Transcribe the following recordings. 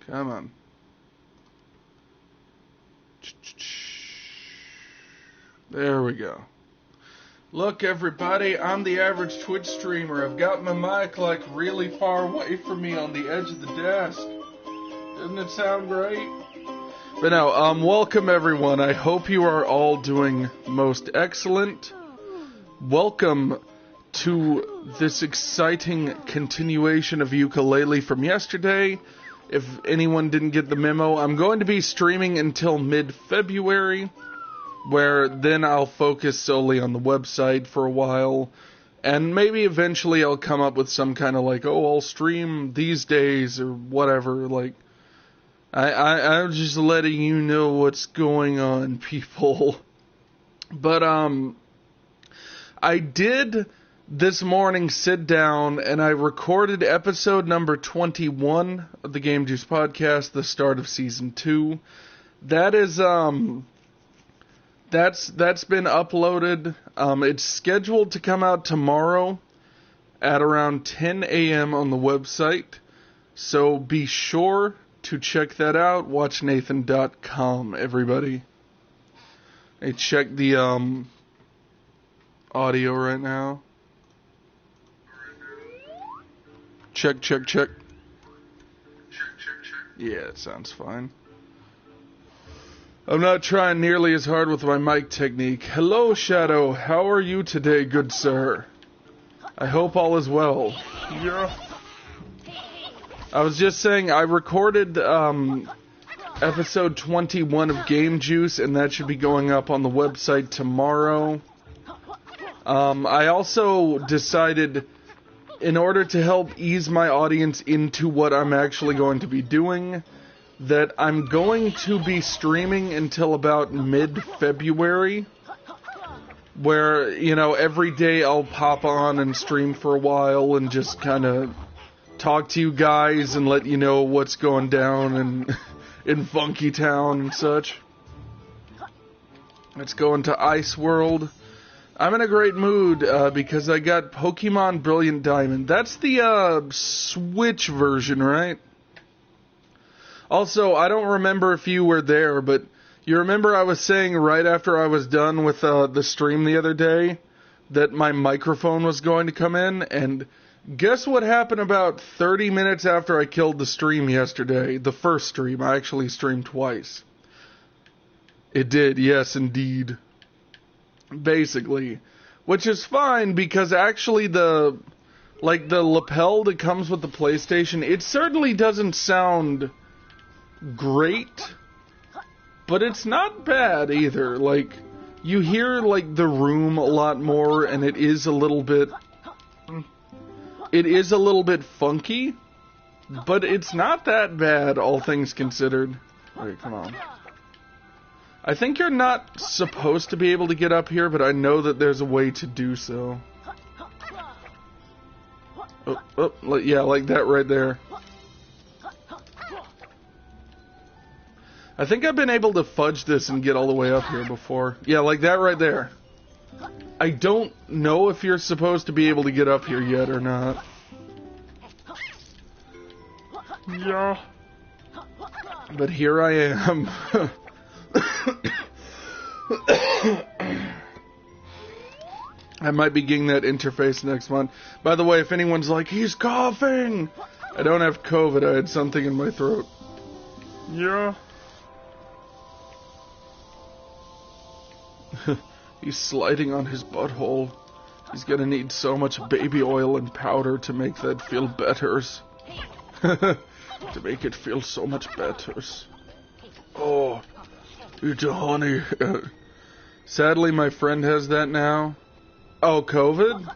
Come on. There we go. Look, everybody, I'm the average Twitch streamer. I've got my mic, like, really far away from me on the edge of the desk. Doesn't it sound great? But no, welcome, everyone. I hope you are all doing most excellent. Welcome to this exciting continuation of Yooka-Laylee from yesterday. If anyone didn't get the memo, I'm going to be streaming until mid-February, where then I'll focus solely on the website for a while, and maybe eventually I'll come up with some kind of like, oh, I'll stream these days or whatever. Like, I'm just letting you know what's going on, people. But I did this morning sit down and I recorded episode number 21 of the Game Juice podcast, the start of season 2. That is that's been uploaded. It's scheduled to come out tomorrow at around 10 a.m. on the website. So be sure to check that out. WatchNathan.com, everybody. Hey, check the audio right now. Check. Yeah, it sounds fine. I'm not trying nearly as hard with my mic technique. Hello, Shadow. How are you today, good sir? I hope all is well. Yeah. I was just saying, I recorded episode 21 of Game Juice, and that should be going up on the website tomorrow. I also decided, in order to help ease my audience into what I'm actually going to be doing, that I'm going to be streaming until about mid-February, where, you know, every day I'll pop on and stream for a while and just kind of talk to you guys and let you know what's going down in Funky Town and such. Let's go into Ice World. I'm in a great mood because I got Pokemon Brilliant Diamond. That's the Switch version, right? Also, I don't remember if you were there, but you remember I was saying right after I was done with the stream the other day that my microphone was going to come in, and guess what happened about 30 minutes after I killed the stream yesterday? The first stream. I actually streamed twice. It did, yes, indeed. Basically. Which is fine, because actually the lapel that comes with the PlayStation, it certainly doesn't sound great, but it's not bad either. Like, you hear, like, the room a lot more, and it is a little bit funky, but it's not that bad, all things considered. Wait, come on. I think you're not supposed to be able to get up here, but I know that there's a way to do so. Yeah, like that right there. I think I've been able to fudge this and get all the way up here before. Yeah, like that right there. I don't know if you're supposed to be able to get up here yet or not. Yeah. But here I am. I might be getting that interface next month. By the way, if anyone's like, he's coughing! I don't have COVID, I had something in my throat. Yeah. He's sliding on his butthole. He's gonna need so much baby oil and powder to make that feel better. To make it feel so much better. Oh, it's a honey. Sadly, my friend has that now. Oh, COVID?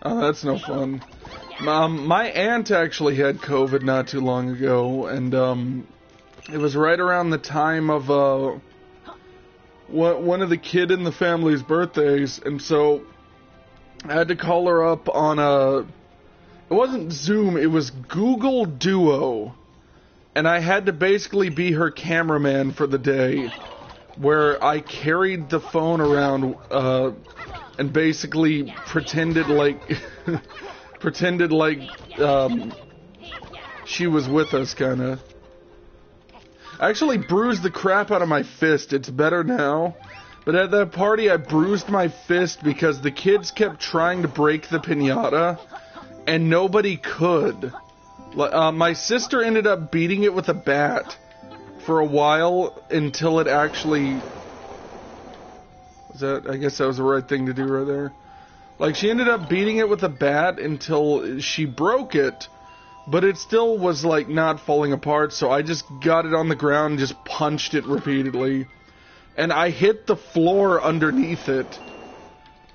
Oh, that's no fun. My aunt actually had COVID not too long ago, and it was right around the time of one of the kid in the family's birthdays, and so I had to call her up on it wasn't Zoom, it was Google Duo, and I had to basically be her cameraman for the day, where I carried the phone around and basically pretended like she was with us, kinda. I actually bruised the crap out of my fist. It's better now. But at that party, I bruised my fist because the kids kept trying to break the piñata, and nobody could. My sister ended up beating it with a bat for a while until it actually... I guess that was the right thing to do right there. Like, she ended up beating it with a bat until she broke it, but it still was, like, not falling apart, so I just got it on the ground and just punched it repeatedly. And I hit the floor underneath it.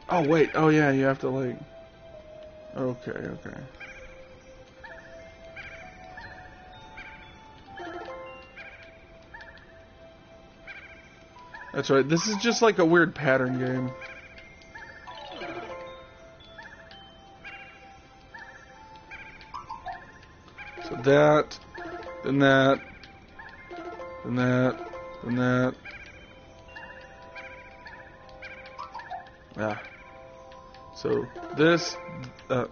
Oh, wait. Oh, yeah, you have to, like... Okay. That's right. This is just like a weird pattern game. So that, then that, then that, then that. Ah. So this, that,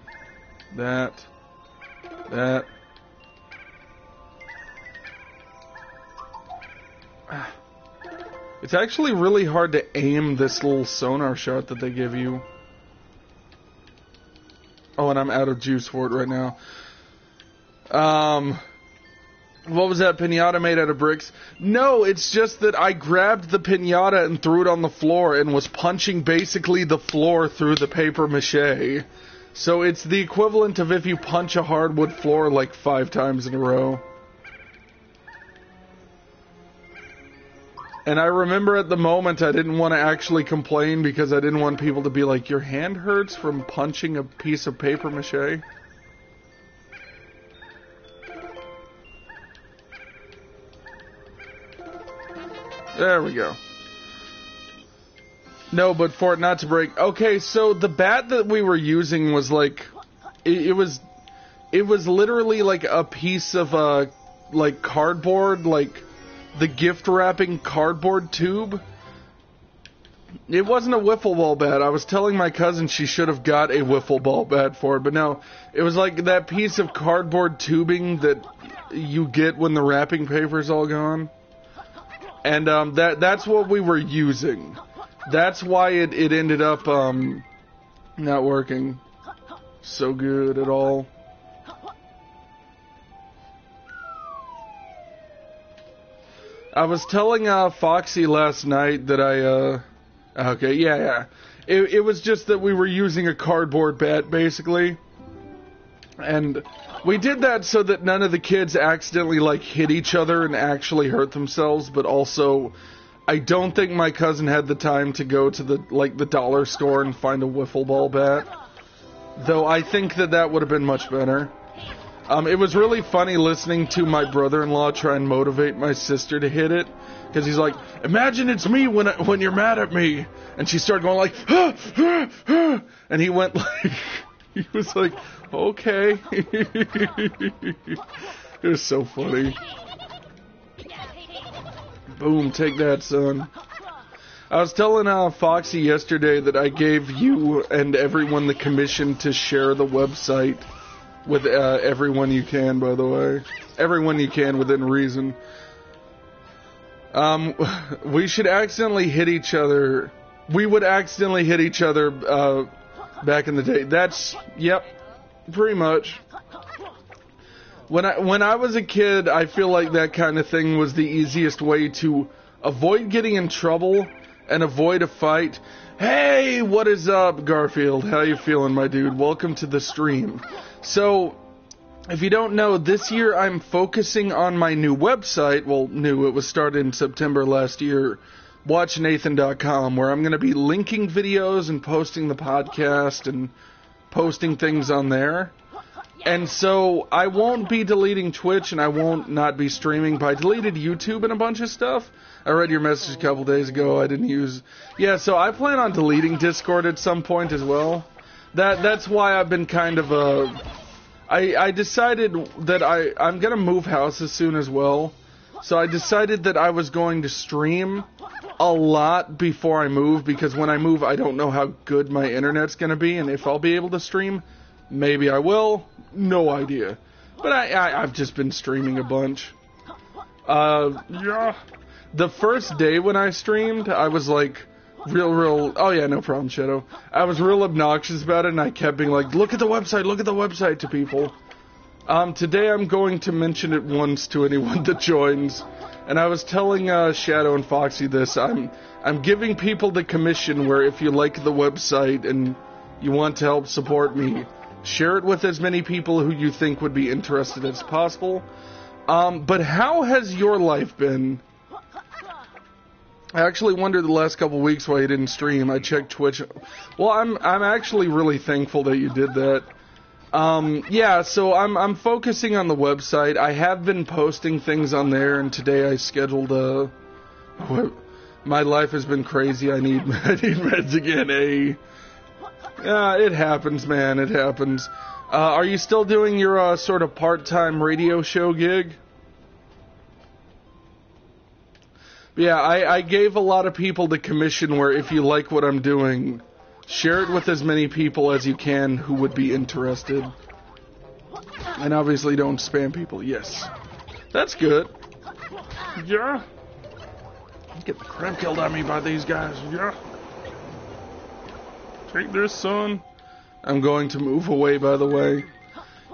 that. Ah. It's actually really hard to aim this little sonar shot that they give you. Oh, and I'm out of juice for it right now. What was that piñata made out of bricks? No, it's just that I grabbed the piñata and threw it on the floor and was punching basically the floor through the paper mache. So it's the equivalent of if you punch a hardwood floor like 5 times in a row. And I remember at the moment I didn't want to actually complain because I didn't want people to be like, your hand hurts from punching a piece of paper mache? There we go. No, but for it not to break. Okay, so the bat that we were using was like, it was literally like a piece of like cardboard, like the gift wrapping cardboard tube. It wasn't a wiffle ball bat. I was telling my cousin she should have got a wiffle ball bat for it, but no, it was like that piece of cardboard tubing that you get when the wrapping paper's all gone. And that's what we were using. That's why it ended up not working so good at all. I was telling Foxy last night that okay, yeah. It was just that we were using a cardboard bat, basically. And we did that so that none of the kids accidentally, like, hit each other and actually hurt themselves, but also, I don't think my cousin had the time to go to the dollar store and find a wiffle ball bat. Though I think that would have been much better. It was really funny listening to my brother-in-law try and motivate my sister to hit it. Because he's like, imagine it's me when you're mad at me. And she started going like, ah, ah, ah. And he went like, he was like, okay. It was so funny. Boom, take that, son. I was telling Foxy yesterday that I gave you and everyone the commission to share the website with everyone you can, by the way. Everyone you can within reason. We should accidentally hit each other. We would accidentally hit each other back in the day. That's, yep, pretty much. When I was a kid, I feel like that kind of thing was the easiest way to avoid getting in trouble and avoid a fight. Hey, what is up, Garfield? How you feeling, my dude? Welcome to the stream. So, if you don't know, this year I'm focusing on my new website. Well, new, it was started in September last year, watchnathan.com, where I'm going to be linking videos and posting the podcast and posting things on there. And so, I won't be deleting Twitch and I won't not be streaming, but I deleted YouTube and a bunch of stuff. I read your message a couple days ago. I didn't use... Yeah, so I plan on deleting Discord at some point as well. That's why I've been kind of I decided that I'm going to move houses soon as well. So I decided that I was going to stream a lot before I move, because when I move, I don't know how good my internet's going to be, and if I'll be able to stream. Maybe I will. No idea. But I've just been streaming a bunch. Yeah. The first day when I streamed, I was like, real, oh yeah, no problem, Shadow. I was real obnoxious about it, and I kept being like, look at the website to people. Today I'm going to mention it once to anyone that joins. And I was telling, Shadow and Foxy this, I'm giving people the commission where if you like the website and you want to help support me, share it with as many people who you think would be interested as possible. But how has your life been? I actually wondered the last couple weeks why you didn't stream. I checked Twitch. Well, I'm actually really thankful that you did that. Yeah, so I'm focusing on the website. I have been posting things on there, and today I scheduled my life has been crazy. I need meds again. Yeah, it happens, man. It happens. Are you still doing your sort of part-time radio show gig? Yeah, I gave a lot of people the commission where if you like what I'm doing, share it with as many people as you can who would be interested. And obviously don't spam people. Yes. That's good. Yeah. Get the crap killed on me by these guys. Yeah. Take this, son. I'm going to move away, by the way.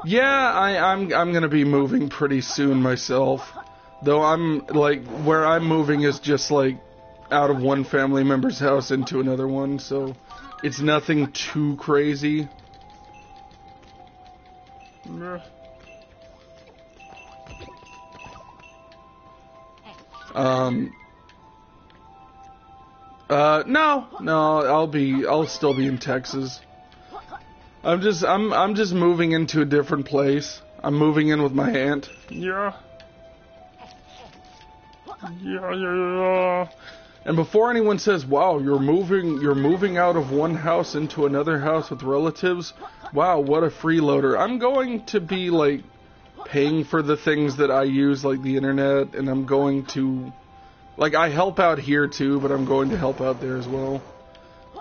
Yeah, I'm gonna be moving pretty soon myself. Though I'm, like, where I'm moving is just, like, out of one family member's house into another one, so it's nothing too crazy. No, I'll still be in Texas. I'm just moving into a different place. I'm moving in with my aunt. Yeah. Yeah. And before anyone says, wow, you're moving out of one house into another house with relatives, wow, what a freeloader. I'm going to be, like, paying for the things that I use, like the internet, and I'm going to, like, I help out here too, but I'm going to help out there as well.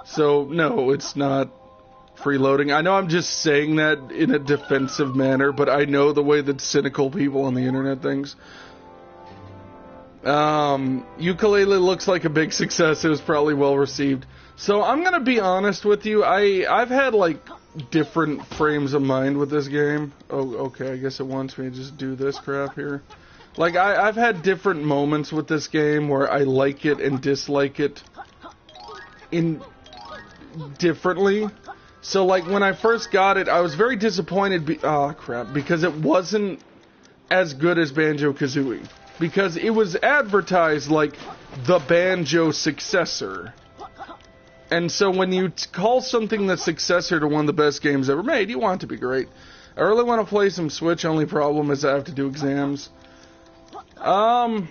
So, no, it's not freeloading. I know I'm just saying that in a defensive manner, but I know the way that cynical people on the internet thinks. Yooka-Laylee looks like a big success. It was probably well received. So I'm gonna be honest with you. I've had like different frames of mind with this game. Oh, okay. I guess it wants me to just do this crap here. Like I've had different moments with this game where I like it and dislike it in differently. So like when I first got it, I was very disappointed. Because it wasn't as good as Banjo-Kazooie. Because it was advertised like the Banjo successor. And so when you call something the successor to one of the best games ever made, you want it to be great. I really want to play some Switch, only problem is I have to do exams. Well,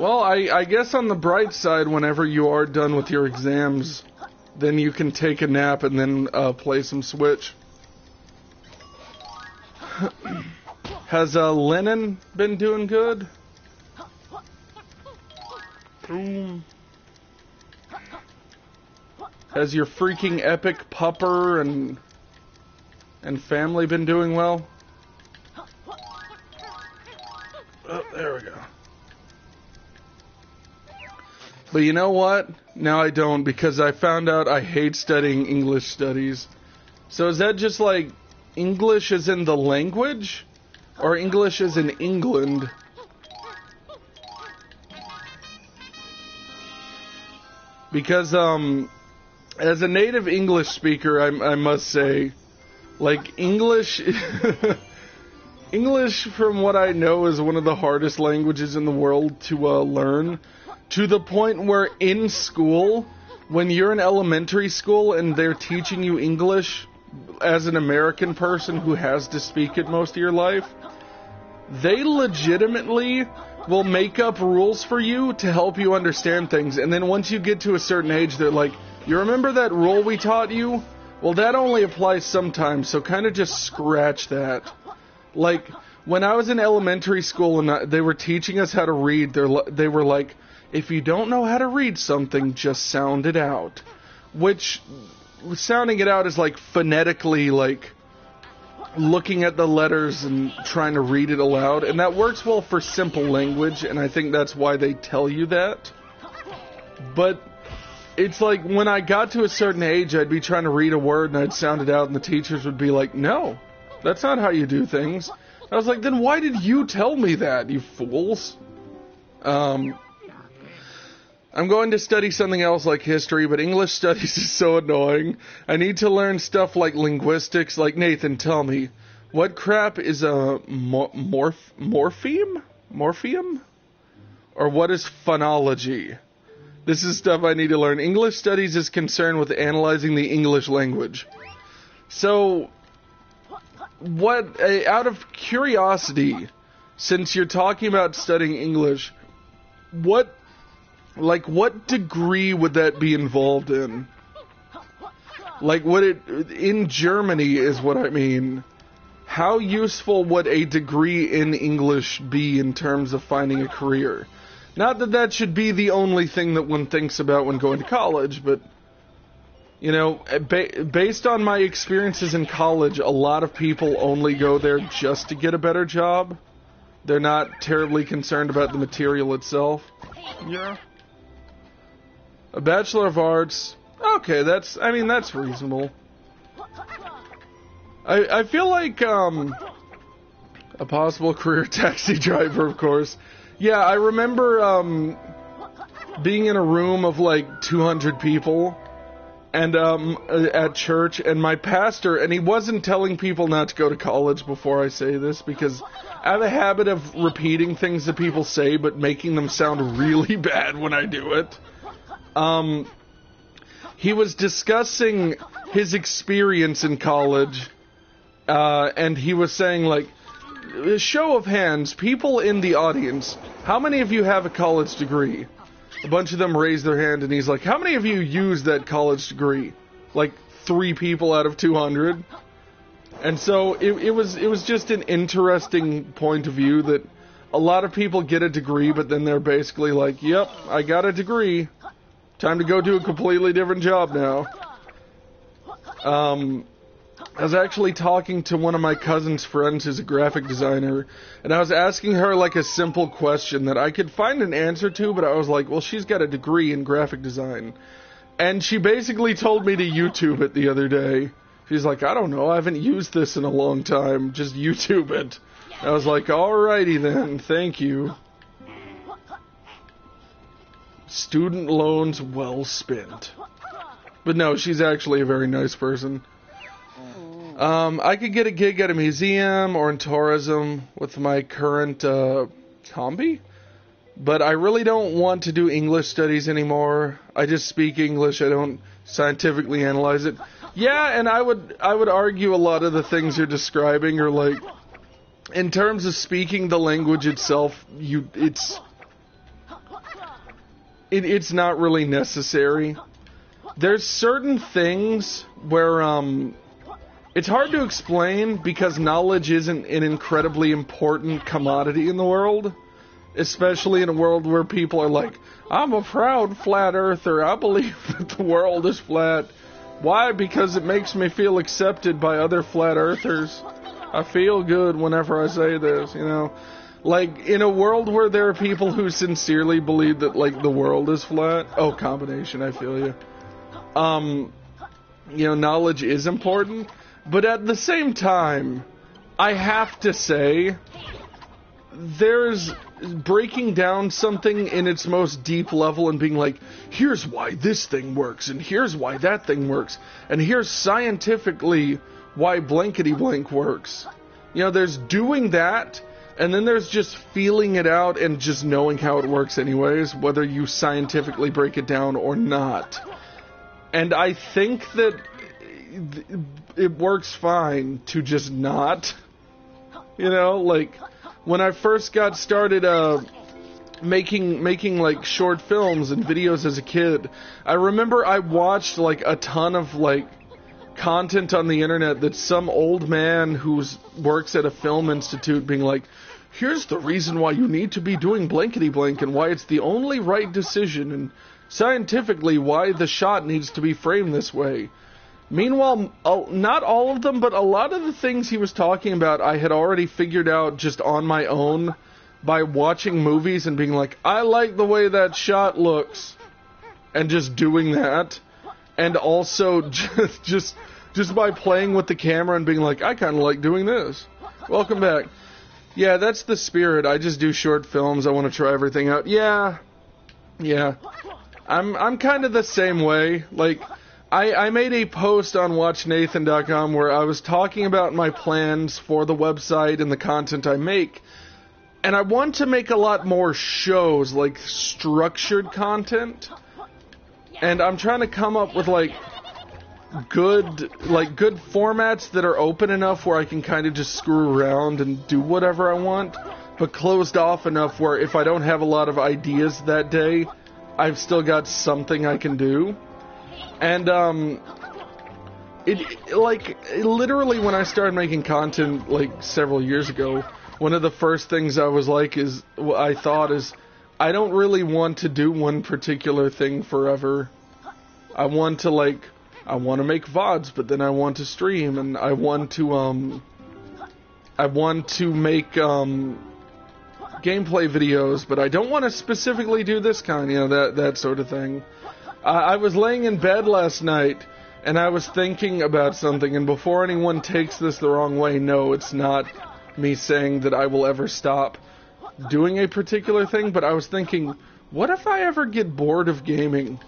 I guess on the bright side, whenever you are done with your exams, then you can take a nap and then play some Switch. Has Lennon been doing good? Boom. Has your freaking epic pupper and family been doing well? Oh, there we go. But you know what? Now I don't, because I found out I hate studying English studies. So is that just like English as in the language? Or English as in England? Because, as a native English speaker, I must say, like, English, English, from what I know, is one of the hardest languages in the world to learn, to the point where in school, when you're in elementary school and they're teaching you English as an American person who has to speak it most of your life, they legitimately will make up rules for you to help you understand things, and then once you get to a certain age, they're like, you remember that rule we taught you? Well, that only applies sometimes, so kind of just scratch that. Like, when I was in elementary school and they were teaching us how to read, they were like, if you don't know how to read something, just sound it out. Which, sounding it out is like phonetically, like looking at the letters and trying to read it aloud, and that works well for simple language, and I think that's why they tell you that. But it's like when I got to a certain age, I'd be trying to read a word and I'd sound it out, and the teachers would be like, "No, that's not how you do things." I was like, "Then why did you tell me that, you fools?" I'm going to study something else like history, but English studies is so annoying. I need to learn stuff like linguistics. Like, Nathan, tell me, what crap is a morpheme? Morpheum? Or what is phonology? This is stuff I need to learn. English studies is concerned with analyzing the English language. So, out of curiosity, since you're talking about studying English, what degree would that be involved in? Like, in Germany is what I mean. How useful would a degree in English be in terms of finding a career? Not that that should be the only thing that one thinks about when going to college, but, you know, based on my experiences in college, a lot of people only go there just to get a better job. They're not terribly concerned about the material itself. Yeah. A Bachelor of Arts. Okay, that's reasonable. I feel like, a possible career taxi driver, of course. Yeah, I remember, being in a room of like 200 people, and, at church, and my pastor, and he wasn't telling people not to go to college before I say this, because I have a habit of repeating things that people say, but making them sound really bad when I do it. He was discussing his experience in college, and he was saying, like, show of hands, people in the audience, how many of you have a college degree? A bunch of them raised their hand, and he's like, how many of you used that college degree? Like, 3 people out of 200. And so, it was just an interesting point of view that a lot of people get a degree, but then they're basically like, yep, I got a degree. Time to go do a completely different job now. I was actually talking to one of my cousin's friends who's a graphic designer, and I was asking her like a simple question that I could find an answer to, but I was like, well, she's got a degree in graphic design. And she basically told me to YouTube it the other day. She's like, I don't know, I haven't used this in a long time, just YouTube it. I was like, alrighty then, thank you. Student loans well spent. But no, she's actually a very nice person. I could get a gig at a museum or in tourism with my current combi, but I really don't want to do English studies anymore. I just speak English, I don't scientifically analyze it. Yeah, and I would argue a lot of the things you're describing are like, in terms of speaking the language itself, it's not really necessary. There's certain things where, it's hard to explain because knowledge isn't an incredibly important commodity in the world. Especially in a world where people are like, I'm a proud flat earther, I believe that the world is flat. Why? Because it makes me feel accepted by other flat earthers. I feel good whenever I say this, you know. Like, in a world where there are people who sincerely believe that, like, the world is flat. Oh, combination, I feel you. You know, knowledge is important. But at the same time, I have to say, there's breaking down something in its most deep level and being like, here's why this thing works, and here's why that thing works, and here's scientifically why blankety blank works. You know, there's doing that, and then there's just feeling it out and just knowing how it works anyways, whether you scientifically break it down or not. And I think that it works fine to just not. You know, like, when I first got started making like short films and videos as a kid, I remember I watched like a ton of like content on the internet that some old man who works at a film institute being like, here's the reason why you need to be doing blankety blank and why it's the only right decision and scientifically why the shot needs to be framed this way. Meanwhile, not all of them, but a lot of the things he was talking about I had already figured out just on my own by watching movies and being like, I like the way that shot looks, and just doing that. And also just by playing with the camera and being like, I kind of like doing this. Welcome back. Yeah, that's the spirit. I just do short films. I want to try everything out. Yeah. I'm kind of the same way. Like, I made a post on WatchNathan.com where I was talking about my plans for the website and the content I make. And I want to make a lot more shows, like structured content. And I'm trying to come up with like good formats that are open enough where I can kind of just screw around and do whatever I want, but closed off enough where if I don't have a lot of ideas that day, I've still got something I can do. And literally when I started making content like several years ago, one of the first things I thought is I don't really want to do one particular thing forever. I want to make VODs, but then I want to stream, and I want to make gameplay videos, but I don't want to specifically do this kind, that sort of thing. I was laying in bed last night, and I was thinking about something, and before anyone takes this the wrong way, no, it's not me saying that I will ever stop doing a particular thing, but I was thinking, what if I ever get bored of gaming?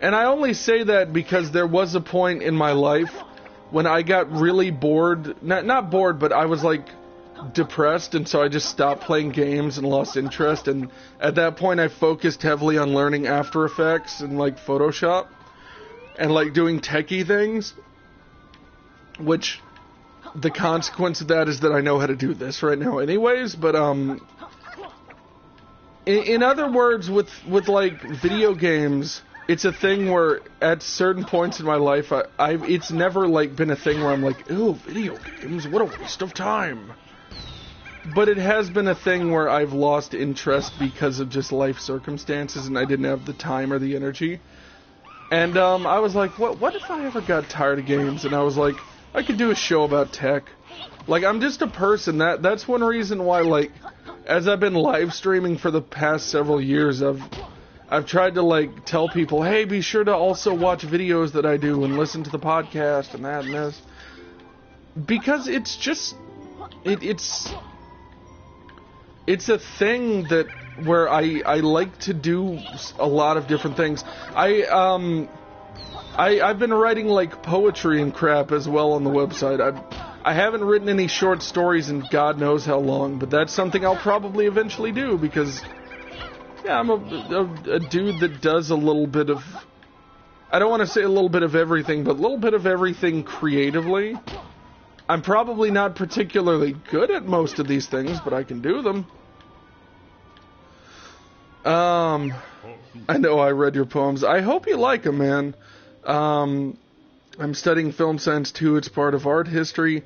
And I only say that because there was a point in my life when I got really bored, not bored, but I was like depressed, and so I just stopped playing games and lost interest, and at that point I focused heavily on learning After Effects and like Photoshop and like doing techie things, which the consequence of that is that I know how to do this right now anyways, but in other words, with like video games, it's a thing where at certain points in my life, it's never like been a thing where I'm like, ew, video games, what a waste of time. But it has been a thing where I've lost interest because of just life circumstances, and I didn't have the time or the energy. And I was like, what if I ever got tired of games? And I was like, I could do a show about tech. Like, I'm just a person. That's one reason why, like, as I've been live streaming for the past several years, I've tried to, like, tell people, hey, be sure to also watch videos that I do and listen to the podcast and that and this. Because it's just, it's a thing that, where I like to do a lot of different things. I've been writing, like, poetry and crap as well on the website. I haven't written any short stories in God knows how long, but that's something I'll probably eventually do because, yeah, I'm a dude that does a little bit of, I don't want to say a little bit of everything, but a little bit of everything creatively. I'm probably not particularly good at most of these things, but I can do them. I know I read your poems. I hope you like them, man. I'm studying film science too. It's part of art history,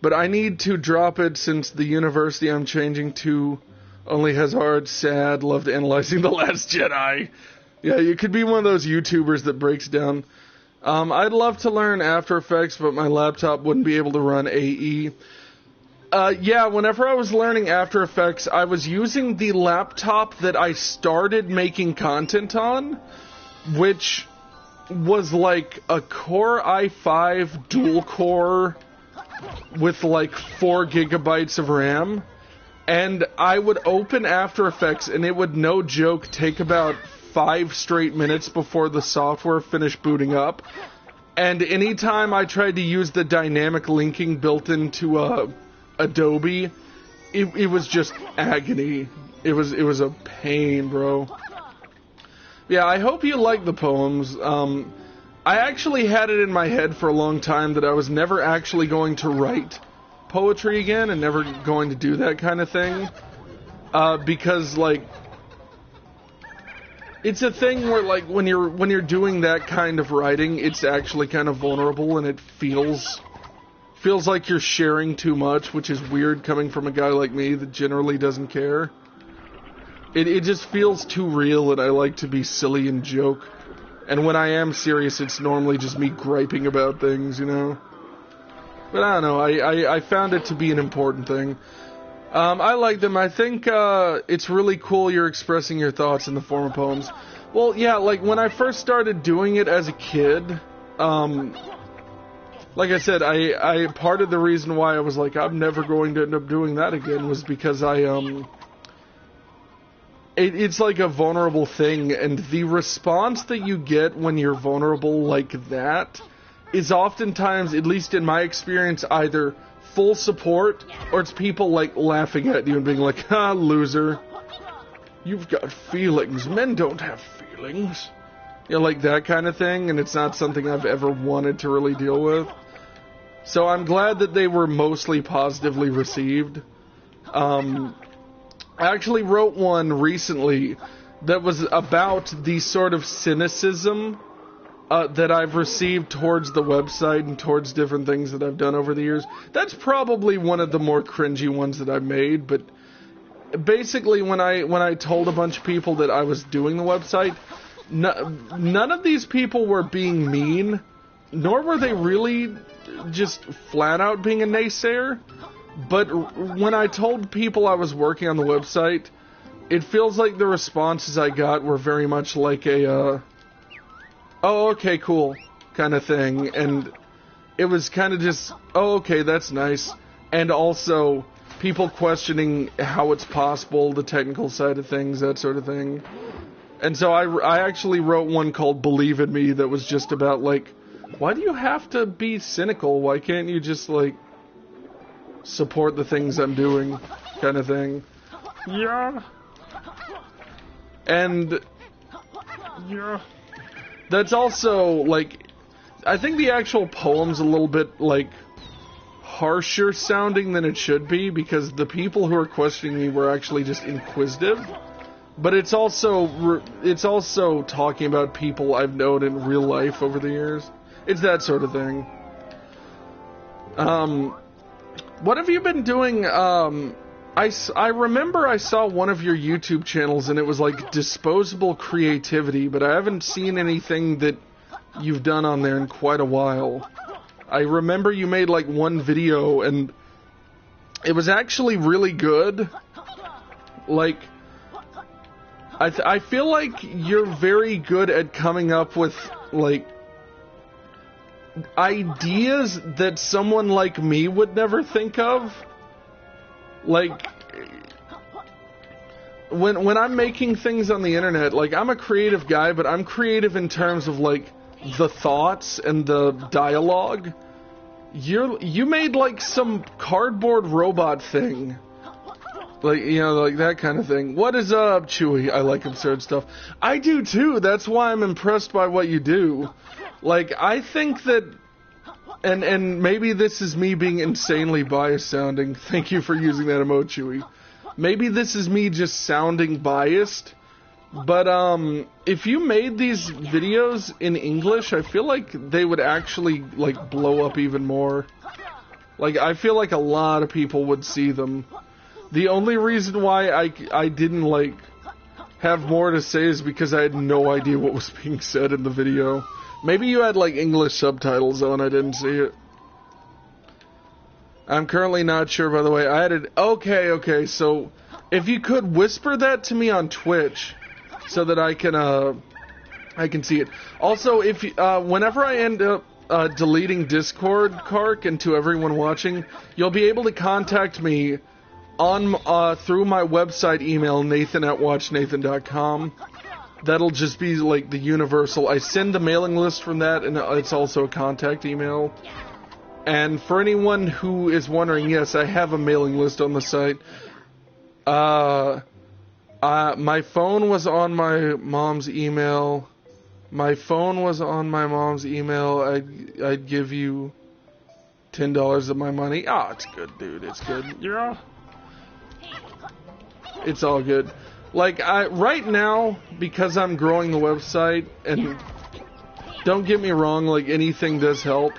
but I need to drop it since the university I'm changing to only has art. Sad. Loved analyzing The Last Jedi. Yeah, you could be one of those YouTubers that breaks down. I'd love to learn After Effects, but my laptop wouldn't be able to run AE. Yeah, whenever I was learning After Effects, I was using the laptop that I started making content on, which was like a Core i5 dual core with like 4 gigabytes of RAM. And I would open After Effects and it would, no joke, take about 5 straight minutes before the software finished booting up. And anytime I tried to use the dynamic linking built into Adobe, it was just agony. It was a pain, bro. Yeah, I hope you like the poems. I actually had it in my head for a long time that I was never actually going to write poetry again and never going to do that kind of thing. Because, like, it's a thing where, like, when you're doing that kind of writing, it's actually kind of vulnerable and it feels like you're sharing too much, which is weird coming from a guy like me that generally doesn't care. It just feels too real, and I like to be silly and joke. And when I am serious, it's normally just me griping about things, you know? But I don't know, I found it to be an important thing. I like them. I think it's really cool you're expressing your thoughts in the form of poems. Well, yeah, like when I first started doing it as a kid, like I said, I part of the reason why I was like, I'm never going to end up doing that again was because it's like a vulnerable thing, and the response that you get when you're vulnerable like that is oftentimes, at least in my experience, either full support or it's people like laughing at you and being like, "Ha, loser. You've got feelings. Men don't have feelings." You know, like that kind of thing, and it's not something I've ever wanted to really deal with. So I'm glad that they were mostly positively received. I actually wrote one recently that was about the sort of cynicism that I've received towards the website and towards different things that I've done over the years. That's probably one of the more cringy ones that I've made, but basically when I told a bunch of people that I was doing the website, none of these people were being mean, nor were they really just flat out being a naysayer. But when I told people I was working on the website, it feels like the responses I got were very much like a, oh, okay, cool, kind of thing. And it was kind of just, oh, okay, that's nice. And also people questioning how it's possible, the technical side of things, that sort of thing. And so I actually wrote one called Believe in Me that was just about, like, why do you have to be cynical? Why can't you just, like, support the things I'm doing, kind of thing. Yeah. And, yeah. That's also, like, I think the actual poem's a little bit, like, harsher sounding than it should be, because the people who are questioning me were actually just inquisitive. But it's also talking about people I've known in real life over the years. It's that sort of thing. What have you been doing? I remember I saw one of your YouTube channels and it was like Disposable Creativity, but I haven't seen anything that you've done on there in quite a while. I remember you made like one video and it was actually really good. Like, I feel like you're very good at coming up with, like, ideas that someone like me would never think of. Like, when I'm making things on the internet, like, I'm a creative guy, but I'm creative in terms of, like, the thoughts and the dialogue. You made, like, some cardboard robot thing. Like, you know, like that kind of thing. What is up, Chewy? I like absurd stuff. I do too. That's why I'm impressed by what you do. Like, I think that, and maybe this is me being insanely biased sounding. Thank you for using that emote, Chewy. Maybe this is me just sounding biased. But, if you made these videos in English, I feel like they would actually, like, blow up even more. Like, I feel like a lot of people would see them. The only reason why I didn't, like, have more to say is because I had no idea what was being said in the video. Maybe you had, like, English subtitles, though, and I didn't see it. I'm currently not sure, by the way. I added... Okay, so if you could whisper that to me on Twitch so that I can see it. Also, if whenever I end up deleting Discord, Kark, and to everyone watching, you'll be able to contact me on through my website email, nathan@watchnathan.com. That'll just be like the universal. I send the mailing list from that, and it's also a contact email. And for anyone who is wondering, yes, I have a mailing list on the site. My phone was on my mom's email. I'd give you $10 of my money. Ah, it's good, dude. It's good. Yeah. It's all good. Like, right now, because I'm growing the website, and don't get me wrong, like, anything does help,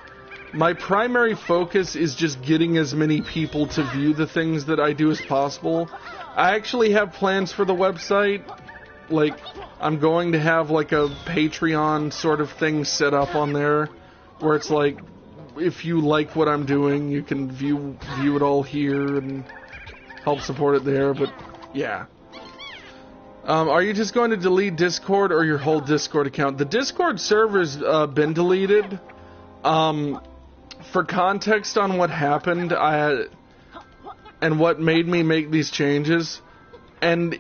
my primary focus is just getting as many people to view the things that I do as possible. I actually have plans for the website, Like, I'm going to have like a Patreon sort of thing set up on there, where it's like, if you like what I'm doing, you can view it all here and help support it there. But yeah. Are you just going to delete Discord or your whole Discord account? The Discord server's been deleted. For context on what happened, and what made me make these changes, and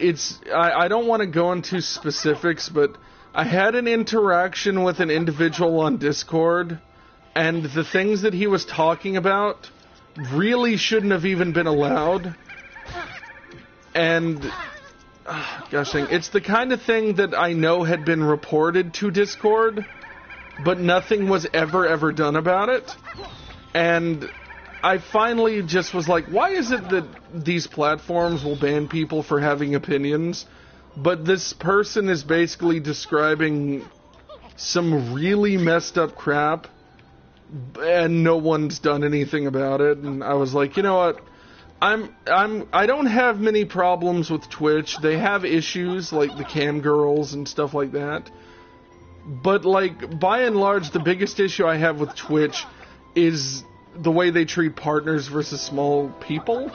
I don't want to go into specifics, but I had an interaction with an individual on Discord, and the things that he was talking about really shouldn't have even been allowed. And gosh dang, it's the kind of thing that I know had been reported to Discord, but nothing was ever done about it. And I finally just was like, why is it that these platforms will ban people for having opinions, but this person is basically describing some really messed up crap, and no one's done anything about it? And I was like, you know what? I don't have many problems with Twitch. They have issues like the cam girls and stuff like that. But like, by and large, the biggest issue I have with Twitch is the way they treat partners versus small people.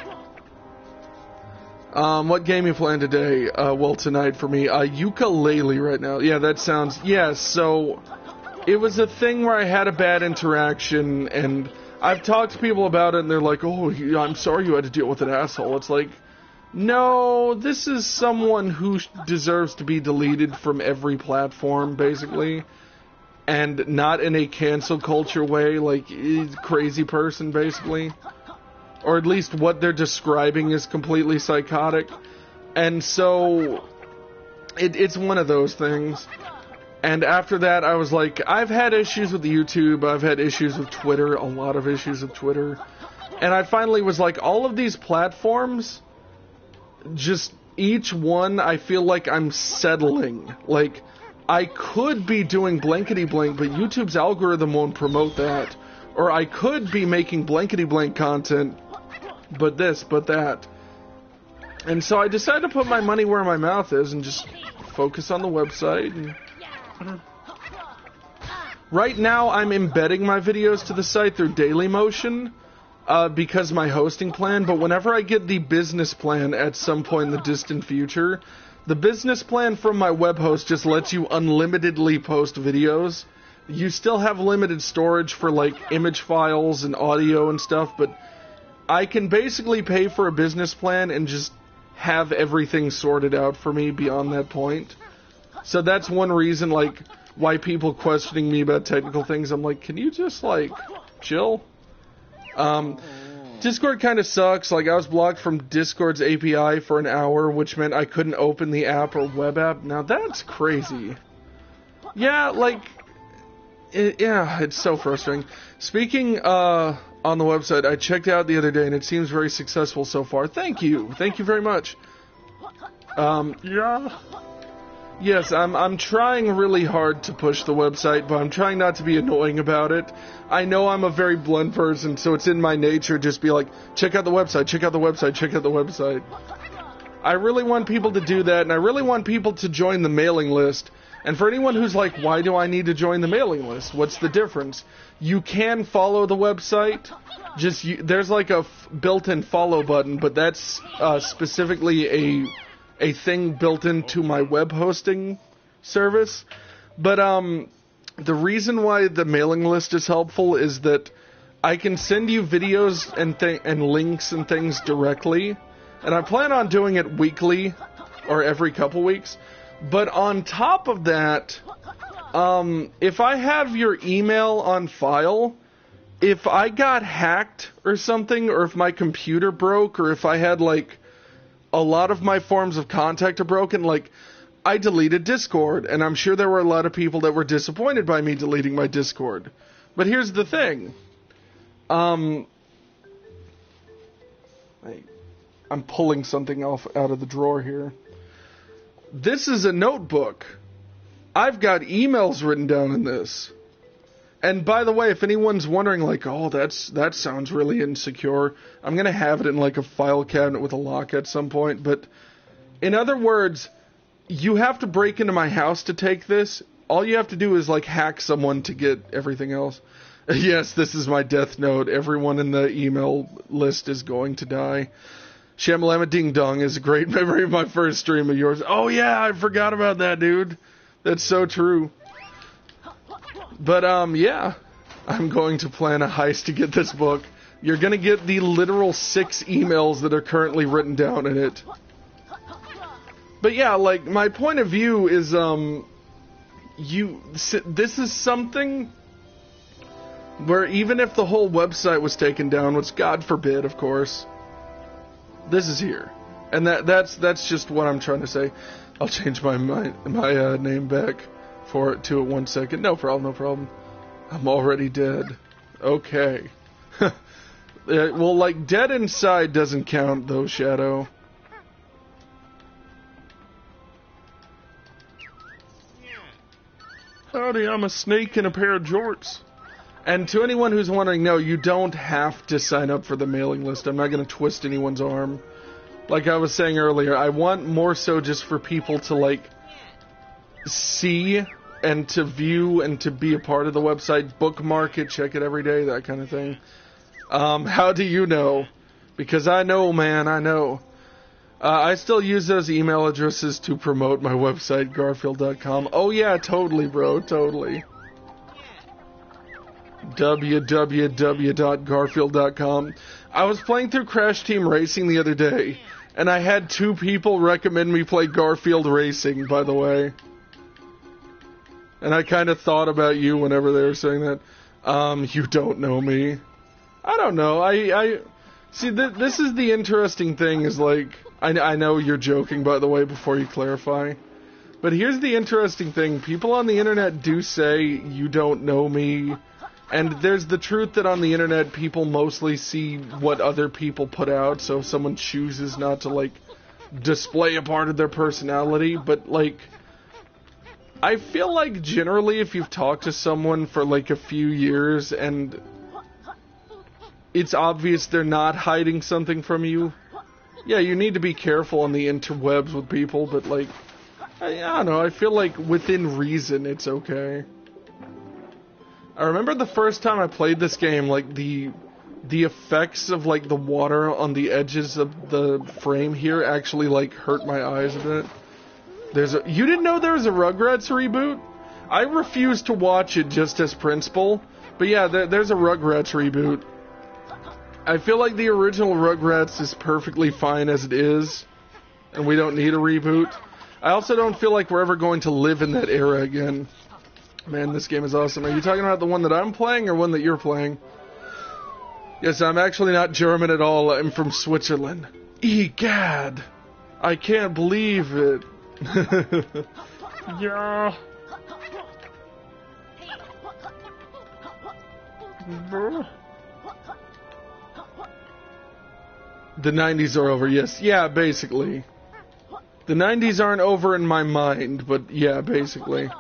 What game you playing today? Well, tonight for me, Yooka-Laylee right now. Yeah, that sounds... Yeah, so it was a thing where I had a bad interaction, and I've talked to people about it, and they're like, oh, I'm sorry you had to deal with an asshole. It's like, no, this is someone who deserves to be deleted from every platform, basically. And not in a cancel culture way, like, crazy person, basically. Or at least what they're describing is completely psychotic. And so, it's one of those things. And after that, I was like, I've had issues with YouTube, I've had issues with Twitter, a lot of issues with Twitter. And I finally was like, all of these platforms, just each one, I feel like I'm settling. Like, I could be doing blankety blank, but YouTube's algorithm won't promote that. Or I could be making blankety blank content, but this, but that. And so I decided to put my money where my mouth is and just focus on the website. And right now I'm embedding my videos to the site through Dailymotion because my hosting plan, but whenever I get the business plan at some point in the distant future, the business plan from my web host just lets you unlimitedly post videos. You still have limited storage for like image files and audio and stuff, but I can basically pay for a business plan and just have everything sorted out for me beyond that point. So that's one reason, like, why people questioning me about technical things, I'm like, can you just, like, chill? Discord kind of sucks. Like, I was blocked from Discord's API for an hour, which meant I couldn't open the app or web app. Now, that's crazy. Yeah, like, yeah, it's so frustrating. Speaking on the website, I checked out the other day, and it seems very successful so far. Thank you. Thank you very much. Yeah. Yes, I'm trying really hard to push the website, but I'm trying not to be annoying about it. I know I'm a very blunt person, so it's in my nature just be like, check out the website, check out the website, check out the website. I really want people to do that, and I really want people to join the mailing list. And for anyone who's like, why do I need to join the mailing list? What's the difference? You can follow the website. There's like a built-in follow button, but that's specifically a thing built into my web hosting service. But the reason why the mailing list is helpful is that I can send you videos and links and things directly, and I plan on doing it weekly or every couple weeks. But on top of that, if I have your email on file, if I got hacked or something, or if my computer broke, or if I had like a lot of my forms of contact are broken, like, I deleted Discord, and I'm sure there were a lot of people that were disappointed by me deleting my Discord. But here's the thing. I'm pulling something out of the drawer here. This is a notebook. I've got emails written down in this. And by the way, if anyone's wondering, like, oh, that sounds really insecure, I'm going to have it in, like, a file cabinet with a lock at some point. But in other words, you have to break into my house to take this. All you have to do is, like, hack someone to get everything else. Yes, this is my death note. Everyone in the email list is going to die. Shamalama Ding Dong is a great memory of my first stream of yours. Oh, yeah, I forgot about that, dude. That's so true. But, yeah. I'm going to plan a heist to get this book. You're going to get the literal 6 emails that are currently written down in it. But, yeah, like, my point of view is, this is something where even if the whole website was taken down, which God forbid, of course, this is here. And that's just what I'm trying to say. I'll change my name back to it 1 second. No problem. I'm already dead. Okay. Well, like, dead inside doesn't count, though, Shadow. Howdy, I'm a snake in a pair of jorts. And to anyone who's wondering, no, you don't have to sign up for the mailing list. I'm not going to twist anyone's arm. Like I was saying earlier, I want more so just for people to, like, see and to view and to be a part of the website, bookmark it, check it every day, that kind of thing. How do you know? Because I know, man, I know. I still use those email addresses to promote my website, Garfield.com. Oh yeah, totally, bro, totally. www.garfield.com. I was playing through Crash Team Racing the other day, and I had 2 people recommend me play Garfield Racing, by the way. And I kind of thought about you whenever they were saying that. You don't know me. I don't know. I see, this is the interesting thing, is like, I know you're joking, by the way, before you clarify. But here's the interesting thing. People on the internet do say, you don't know me. And there's the truth that on the internet, people mostly see what other people put out. So if someone chooses not to, like, display a part of their personality. But, like, I feel like generally if you've talked to someone for, like, a few years and it's obvious they're not hiding something from you, yeah, you need to be careful on the interwebs with people, but, like, I don't know, I feel like within reason it's okay. I remember the first time I played this game, like, the effects of, like, the water on the edges of the frame here actually, like, hurt my eyes a bit. You didn't know there was a Rugrats reboot? I refuse to watch it just as principle, but yeah, there's a Rugrats reboot. I feel like the original Rugrats is perfectly fine as it is, and we don't need a reboot. I also don't feel like we're ever going to live in that era again. Man, this game is awesome. Are you talking about the one that I'm playing or one that you're playing? Yes, I'm actually not German at all. I'm from Switzerland. Egad! I can't believe it. Yeah. The 90s are over, yes. Yeah, basically. The 90s aren't over in my mind, but yeah, basically.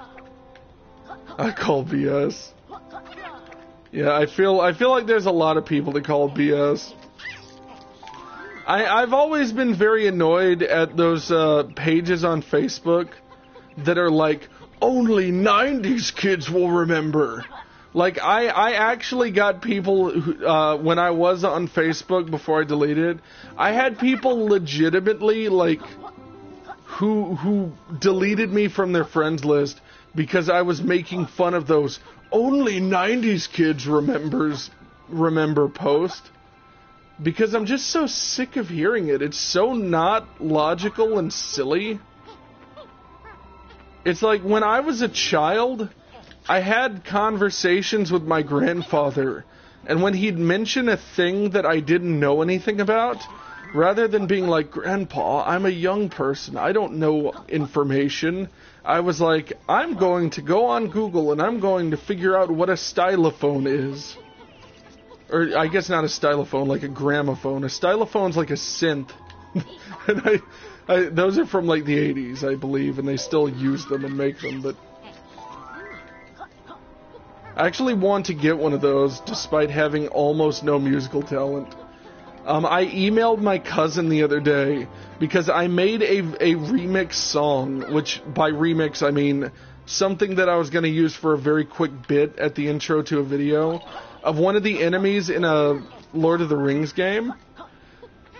I call BS. Yeah, I feel like there's a lot of people that call BS. I've always been very annoyed at those pages on Facebook that are like, only 90s kids will remember. Like, I actually got people who, when I was on Facebook before I deleted, I had people legitimately, like, who deleted me from their friends list because I was making fun of those only 90s kids remember post. Because I'm just so sick of hearing it. It's so not logical and silly. It's like when I was a child, I had conversations with my grandfather, and when he'd mention a thing that I didn't know anything about, rather than being like, Grandpa, I'm a young person, I don't know information, I was like, I'm going to go on Google and I'm going to figure out what a stylophone is. Or, I guess not a stylophone, like a gramophone. A stylophone's like a synth. And those are from like the 80s, I believe, and they still use them and make them, but I actually want to get one of those, despite having almost no musical talent. I emailed my cousin the other day because I made a remix song, which by remix I mean something that I was going to use for a very quick bit at the intro to a video of one of the enemies in a Lord of the Rings game.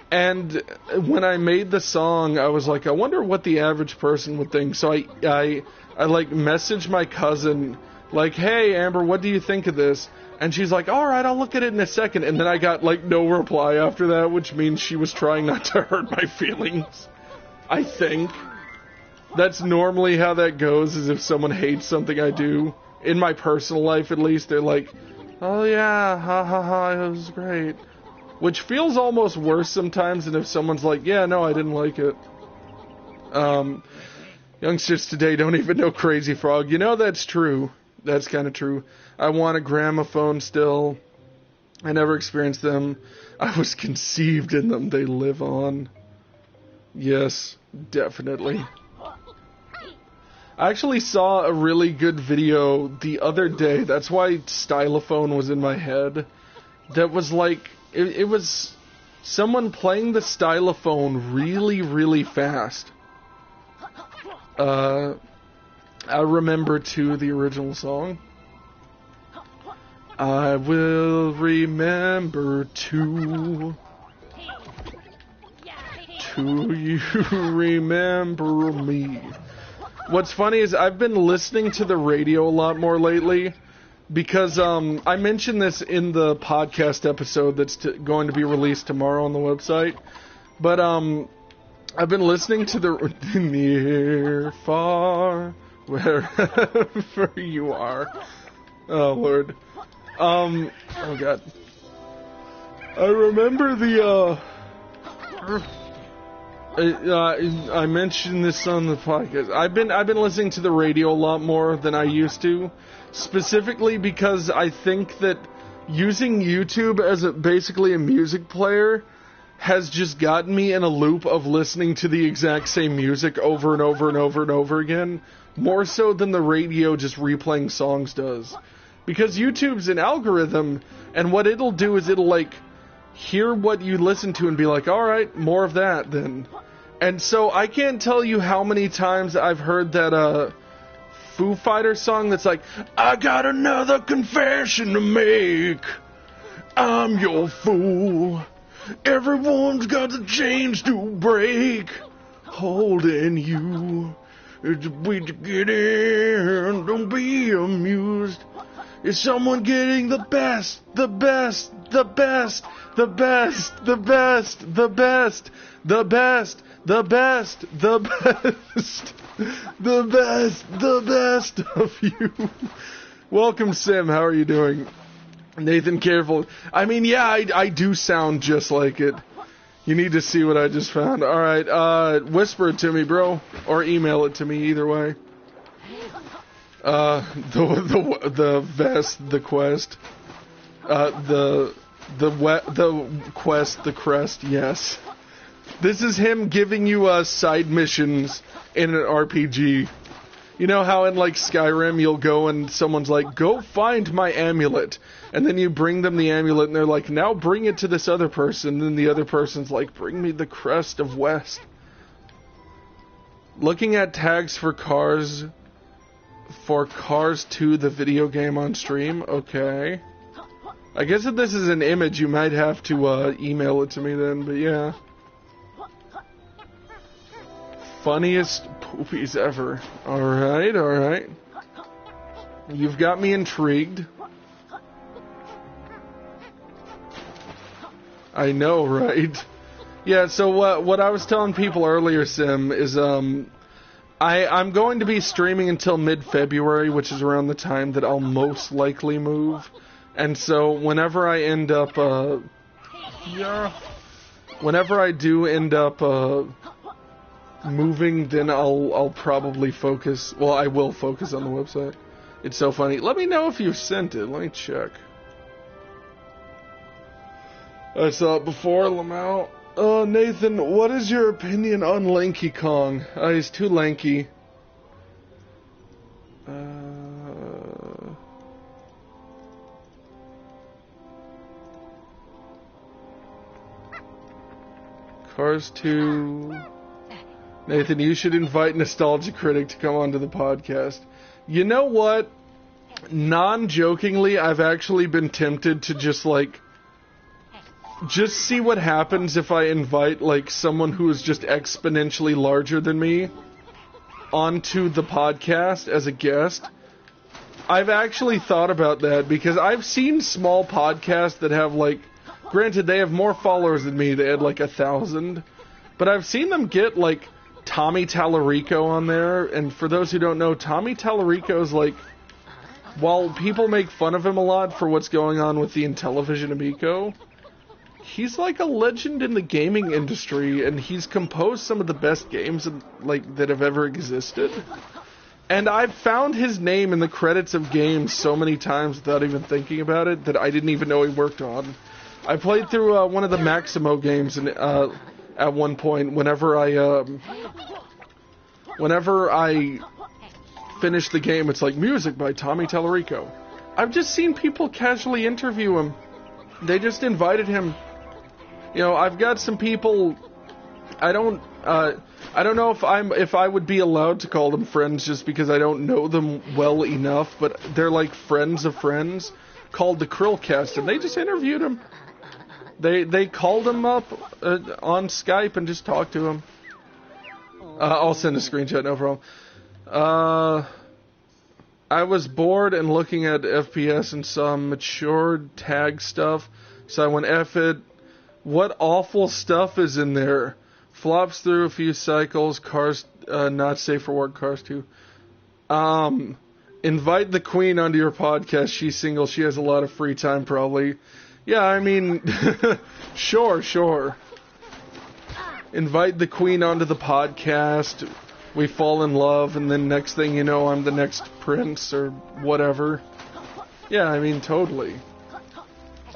And when I made the song, I was like, I wonder what the average person would think. So I like messaged my cousin, like, hey, Amber, what do you think of this? And she's like, alright, I'll look at it in a second. And then I got, like, no reply after that, which means she was trying not to hurt my feelings. I think. That's normally how that goes, is if someone hates something I do. In my personal life, at least, they're like, oh yeah, ha ha ha, it was great. Which feels almost worse sometimes than if someone's like, yeah, no, I didn't like it. Youngsters today don't even know Crazy Frog. You know, that's true. That's kind of true. I want a gramophone still. I never experienced them. I was conceived in them. They live on. Yes, definitely. I actually saw a really good video the other day. That's why Stylophone was in my head. That was like, it was someone playing the Stylophone really, really fast. I remember, too, the original song. I will remember, too. Do you remember me? What's funny is I've been listening to the radio a lot more lately. Because I mentioned this in the podcast episode that's going to be released tomorrow on the website. But I've been listening to the near, far, wherever you are. Oh, Lord. Oh, God. I remember the, I mentioned this on the podcast. I've been listening to the radio a lot more than I used to. Specifically because I think that using YouTube as basically a music player has just gotten me in a loop of listening to the exact same music over and over and over and over again, more so than the radio just replaying songs does. Because YouTube's an algorithm, and what it'll do is it'll, like, hear what you listen to and be like, alright, more of that, then. And so I can't tell you how many times I've heard that, Foo Fighters song that's like, I got another confession to make. I'm your fool. Everyone's got the chains to break. Holding you. It's a way to get in. Don't be amused. Is someone getting the best, the best, the best, the best, the best, the best, the best, the best, the best, the best of you. Welcome, Sim. How are you doing? Nathan, careful. I mean, yeah, I do sound just like it. You need to see what I just found. Alright, whisper it to me, bro. Or email it to me, either way. The vest, the quest. The quest, the crest, yes. This is him giving you, side missions in an RPG. You know how in, like, Skyrim you'll go and someone's like, go find my amulet. And then you bring them the amulet and they're like, now bring it to this other person. And then the other person's like, bring me the crest of West. Looking at tags for Cars 2, the video game on stream. Okay. I guess if this is an image, you might have to, email it to me then, but yeah. Funniest poopies ever. Alright, alright. You've got me intrigued. I know, right? Yeah, so what I was telling people earlier, Sim, is I'm going to be streaming until mid-February, which is around the time that I'll most likely move. And so whenever I end up, whenever I do end up, moving, then I'll probably focus, well, I will focus on the website. It's so funny. Let me know if you sent it. Let me check. I saw it before, Lamau. Nathan, what is your opinion on Lanky Kong? He's too lanky. Cars 2. Nathan, you should invite Nostalgia Critic to come onto the podcast. You know what? Non-jokingly, I've actually been tempted to just see what happens if I invite, like, someone who is just exponentially larger than me onto the podcast as a guest. I've actually thought about that, because I've seen small podcasts that have, like, granted, they have more followers than me. They had, like, 1,000. But I've seen them get, like, Tommy Tallarico on there, and for those who don't know, Tommy Tallarico is like, while people make fun of him a lot for what's going on with the Intellivision Amico, he's like a legend in the gaming industry, and he's composed some of the best games that have ever existed. And I've found his name in the credits of games so many times without even thinking about it that I didn't even know he worked on. I played through one of the Maximo games and at one point, whenever I finish the game, it's like, music by Tommy Tallarico. I've just seen people casually interview him. They just invited him. You know, I've got some people, I don't know if I would be allowed to call them friends just because I don't know them well enough, but they're like friends of friends, called the Krillcast, and they just interviewed him. They called him up on Skype and just talked to him. I'll send a screenshot, no problem. I was bored and looking at FPS and some mature tag stuff, so I went, F it. What awful stuff is in there? Flops through a few cycles, Cars, not safe for work, Cars 2. Invite the Queen onto your podcast. She's single, she has a lot of free time, probably. Yeah, I mean, sure. Invite the Queen onto the podcast, we fall in love, and then next thing you know, I'm the next prince, or whatever. Yeah, I mean, totally.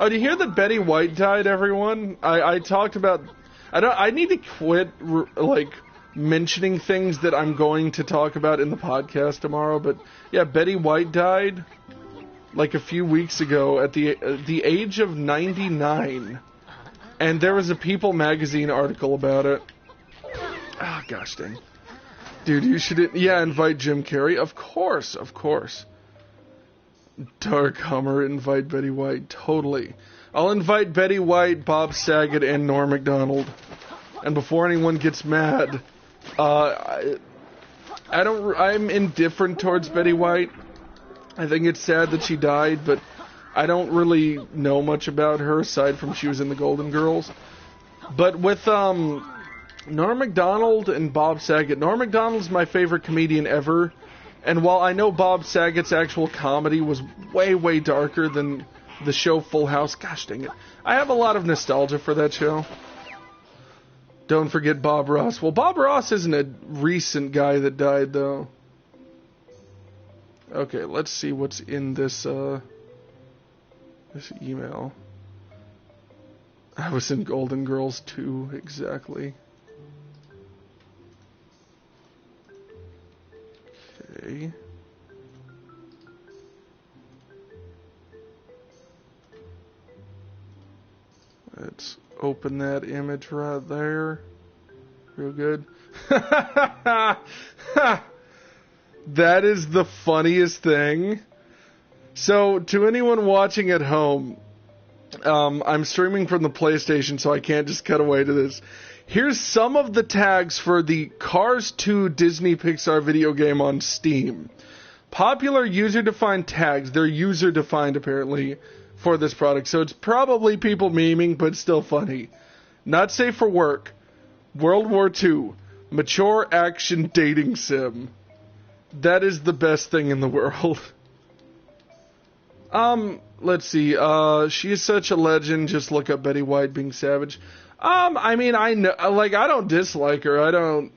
Oh, do you hear that Betty White died, everyone? I talked about... I need to quit, mentioning things that I'm going to talk about in the podcast tomorrow, but, yeah, Betty White died like a few weeks ago at the age of 99, and there was a People magazine article about it. Ah, gosh dang. Dude, you should, invite Jim Carrey. Of course. Dark Hummer, invite Betty White. Totally. I'll invite Betty White, Bob Saget, and Norm Macdonald. And before anyone gets mad, I'm indifferent towards Betty White. I think it's sad that she died, but I don't really know much about her aside from she was in the Golden Girls. But with Norm Macdonald and Bob Saget, Norm Macdonald's my favorite comedian ever, and while I know Bob Saget's actual comedy was way, way darker than the show Full House, gosh dang it, I have a lot of nostalgia for that show. Don't forget Bob Ross. Well, Bob Ross isn't a recent guy that died, though. Okay, let's see what's in this email. I was in Golden Girls 2, exactly. Okay. Let's open that image right there. Real good. That is the funniest thing. So, to anyone watching at home, I'm streaming from the PlayStation, so I can't just cut away to this. Here's some of the tags for the Cars 2 Disney Pixar video game on Steam. Popular user-defined tags. They're user-defined, apparently, for this product. So it's probably people memeing, but still funny. Not safe for work. World War II. Mature action dating sim. That is the best thing in the world. Let's see. She is such a legend. Just look up Betty White being savage. I mean, I know, I don't dislike her. I don't,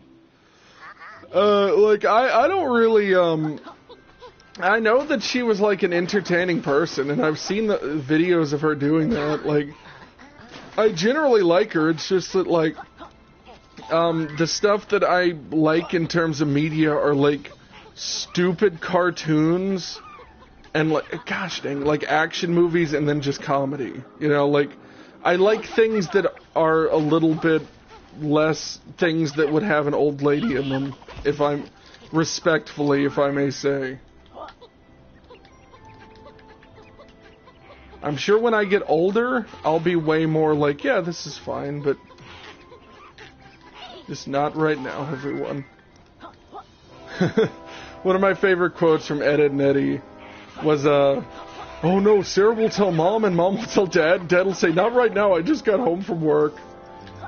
I don't really, I know that she was, an entertaining person, and I've seen the videos of her doing that. I generally like her. It's just that, the stuff that I like in terms of media are, stupid cartoons and, gosh dang, action movies and then just comedy. You know, I like things that are a little bit less things that would have an old lady in them, if I may say. I'm sure when I get older, I'll be way more like, yeah, this is fine, but just not right now, everyone. One of my favorite quotes from Ed, Edd n Eddy was, oh no, Sarah will tell Mom and Mom will tell Dad, and Dad will say, not right now, I just got home from work.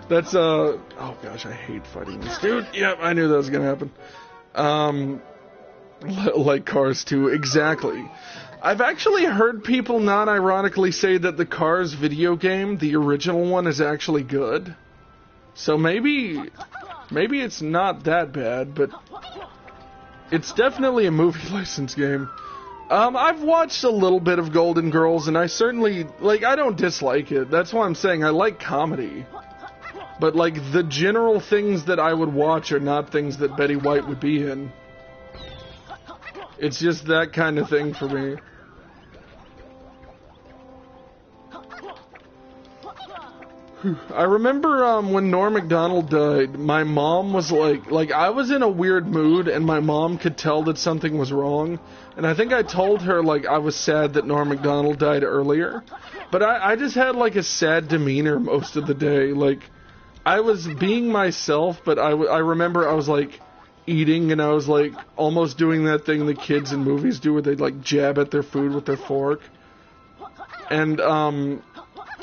That's, oh gosh, I hate fighting this dude. Yep, I knew that was gonna happen. Like Cars 2, exactly. I've actually heard people non-ironically say that the Cars video game, the original one, is actually good. So maybe it's not that bad, but it's definitely a movie license game. I've watched a little bit of Golden Girls, and I certainly, I don't dislike it. That's why I'm saying I like comedy. But, the general things that I would watch are not things that Betty White would be in. It's just that kind of thing for me. I remember when Norm Macdonald died, my mom was like I was in a weird mood, and my mom could tell that something was wrong. And I think I told her, I was sad that Norm Macdonald died earlier. But I just had, a sad demeanor most of the day. I was being myself, but I remember I was, eating, and I was, almost doing that thing the kids in movies do where they, jab at their food with their fork. And,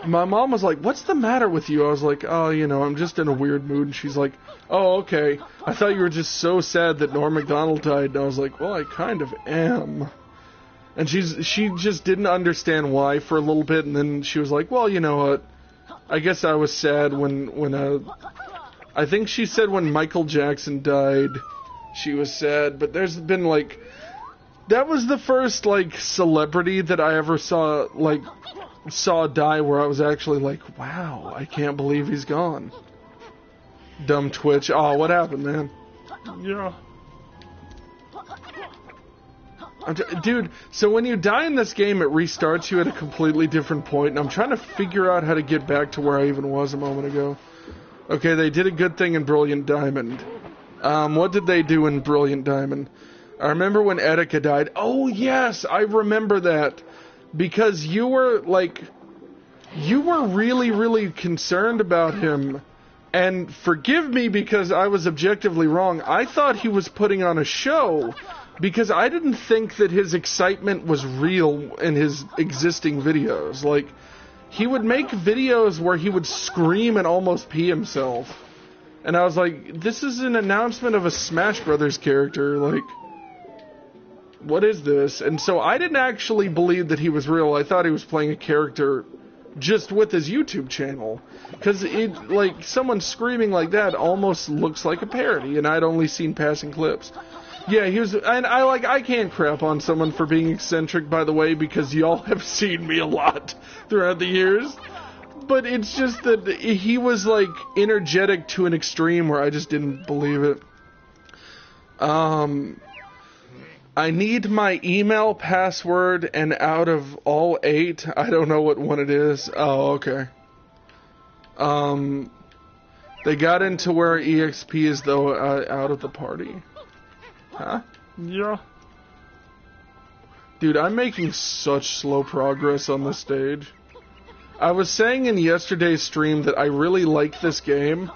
my mom was like, what's the matter with you? I was like, oh, I'm just in a weird mood. And she's like, oh, okay. I thought you were just so sad that Norm Macdonald died. And I was like, well, I kind of am. And she just didn't understand why for a little bit. And then she was like, well, you know what? I guess I was sad when I think she said when Michael Jackson died, she was sad. But there's been, that was the first, celebrity that I ever saw die where I was actually like, wow, I can't believe he's gone. Dumb Twitch. Oh, what happened, man? Yeah. Dude, so when you die in this game, it restarts you at a completely different point, and I'm trying to figure out how to get back to where I even was a moment ago. Okay, they did a good thing in Brilliant Diamond. What did they do in Brilliant Diamond? I remember when Etika died. Oh, yes, I remember that. Because you were really, really concerned about him. And forgive me because I was objectively wrong. I thought he was putting on a show because I didn't think that his excitement was real in his existing videos. He would make videos where he would scream and almost pee himself. And I was like, this is an announcement of a Smash Brothers character, what is this? And so I didn't actually believe that he was real. I thought he was playing a character just with his YouTube channel. Because someone screaming like that almost looks like a parody, and I'd only seen passing clips. Yeah, he was, and I can't crap on someone for being eccentric, by the way, because y'all have seen me a lot throughout the years. But it's just that he was, energetic to an extreme where I just didn't believe it. I need my email password, and out of all 8, I don't know what one it is. Oh, okay. They got into where EXP is, though, out of the party. Huh? Yeah. Dude, I'm making such slow progress on this stage. I was saying in yesterday's stream that I really like this game,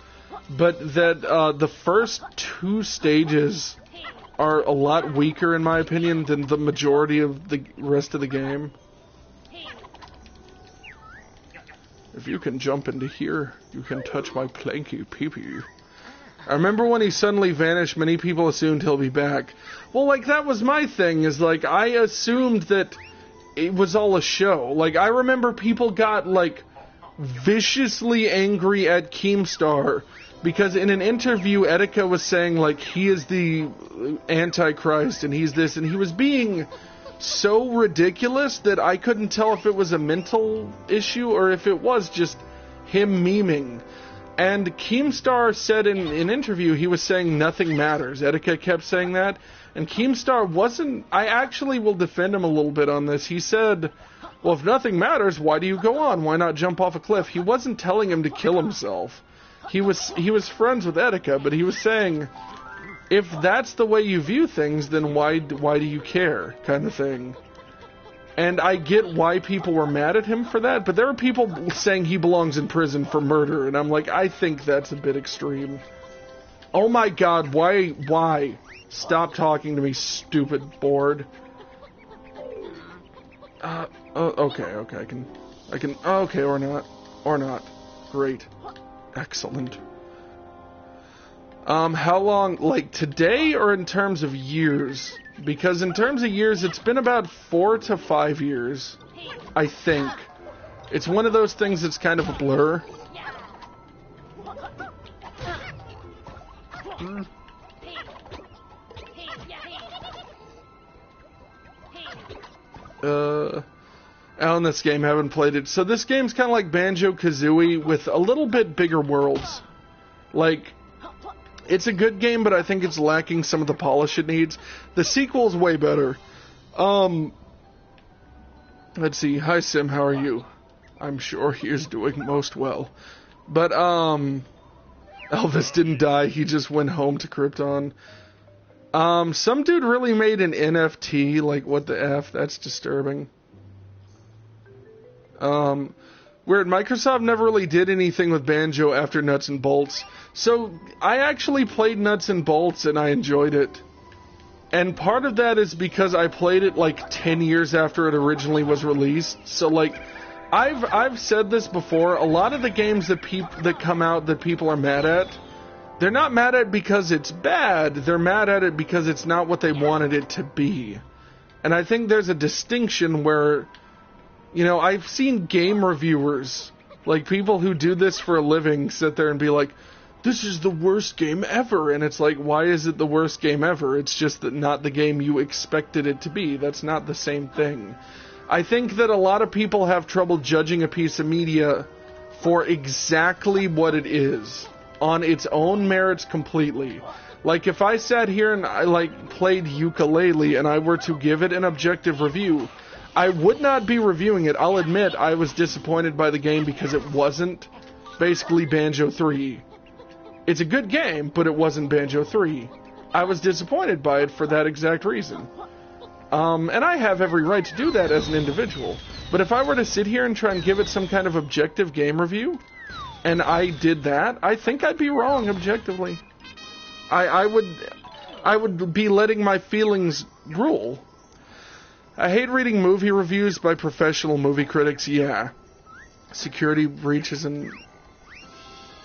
but that the first 2 stages are a lot weaker, in my opinion, than the majority of the rest of the game. If you can jump into here, you can touch my planky pee-pee. I remember when he suddenly vanished, many people assumed he'll be back. Well, that was my thing, is, I assumed that it was all a show. I remember people got, viciously angry at Keemstar because in an interview, Etika was saying, he is the Antichrist, and he's this, and he was being so ridiculous that I couldn't tell if it was a mental issue or if it was just him memeing. And Keemstar said in an interview, he was saying nothing matters. Etika kept saying that, and Keemstar wasn't... I actually will defend him a little bit on this. He said, well, if nothing matters, why do you go on? Why not jump off a cliff? He wasn't telling him to kill himself. he was friends with Etika, but he was saying, if that's the way you view things, then why do you care, kind of thing. And I get why people were mad at him for that, but there are people saying he belongs in prison for murder, and I'm like, I think that's a bit extreme. Oh my god, why? Stop talking to me, stupid board. Okay, I can, okay, or not. Great. Excellent. How long, like today or in terms of years? Because in terms of years, it's been about 4 to 5 years, I think. It's one of those things that's kind of a blur. Out in this game, haven't played it. So this game's kind of like Banjo-Kazooie with a little bit bigger worlds. Like, it's a good game, but I think it's lacking some of the polish it needs. The sequel's way better. Let's see. Hi, Sim, how are you? I'm sure he is doing most well. But, Elvis didn't die. He just went home to Krypton. Some dude really made an NFT. Like, what the F? That's disturbing. Weird. Microsoft never really did anything with Banjo after Nuts and Bolts. So, I actually played Nuts and Bolts and I enjoyed it. And part of that is because I played it like 10 years after it originally was released. So, like, I've said this before, a lot of the games that come out that people are mad at, they're not mad at it because it's bad, they're mad at it because it's not what they wanted it to be. And I think there's a distinction where, you know, I've seen game reviewers, like people who do this for a living, sit there and be like, this is the worst game ever. And it's like, why is it the worst game ever? It's just that not the game you expected it to be. That's not the same thing. I think that a lot of people have trouble judging a piece of media for exactly what it is, on its own merits completely. Like, if I sat here and I, like, played Yooka-Laylee and I were to give it an objective review, I would not be reviewing it. I'll admit I was disappointed by the game because it wasn't basically Banjo 3. It's a good game, but it wasn't Banjo 3. I was disappointed by it for that exact reason. And I have every right to do that as an individual. But if I were to sit here and try and give it some kind of objective game review, and I did that, I think I'd be wrong objectively. I would be letting my feelings rule. I hate reading movie reviews by professional movie critics, yeah. Security breach is an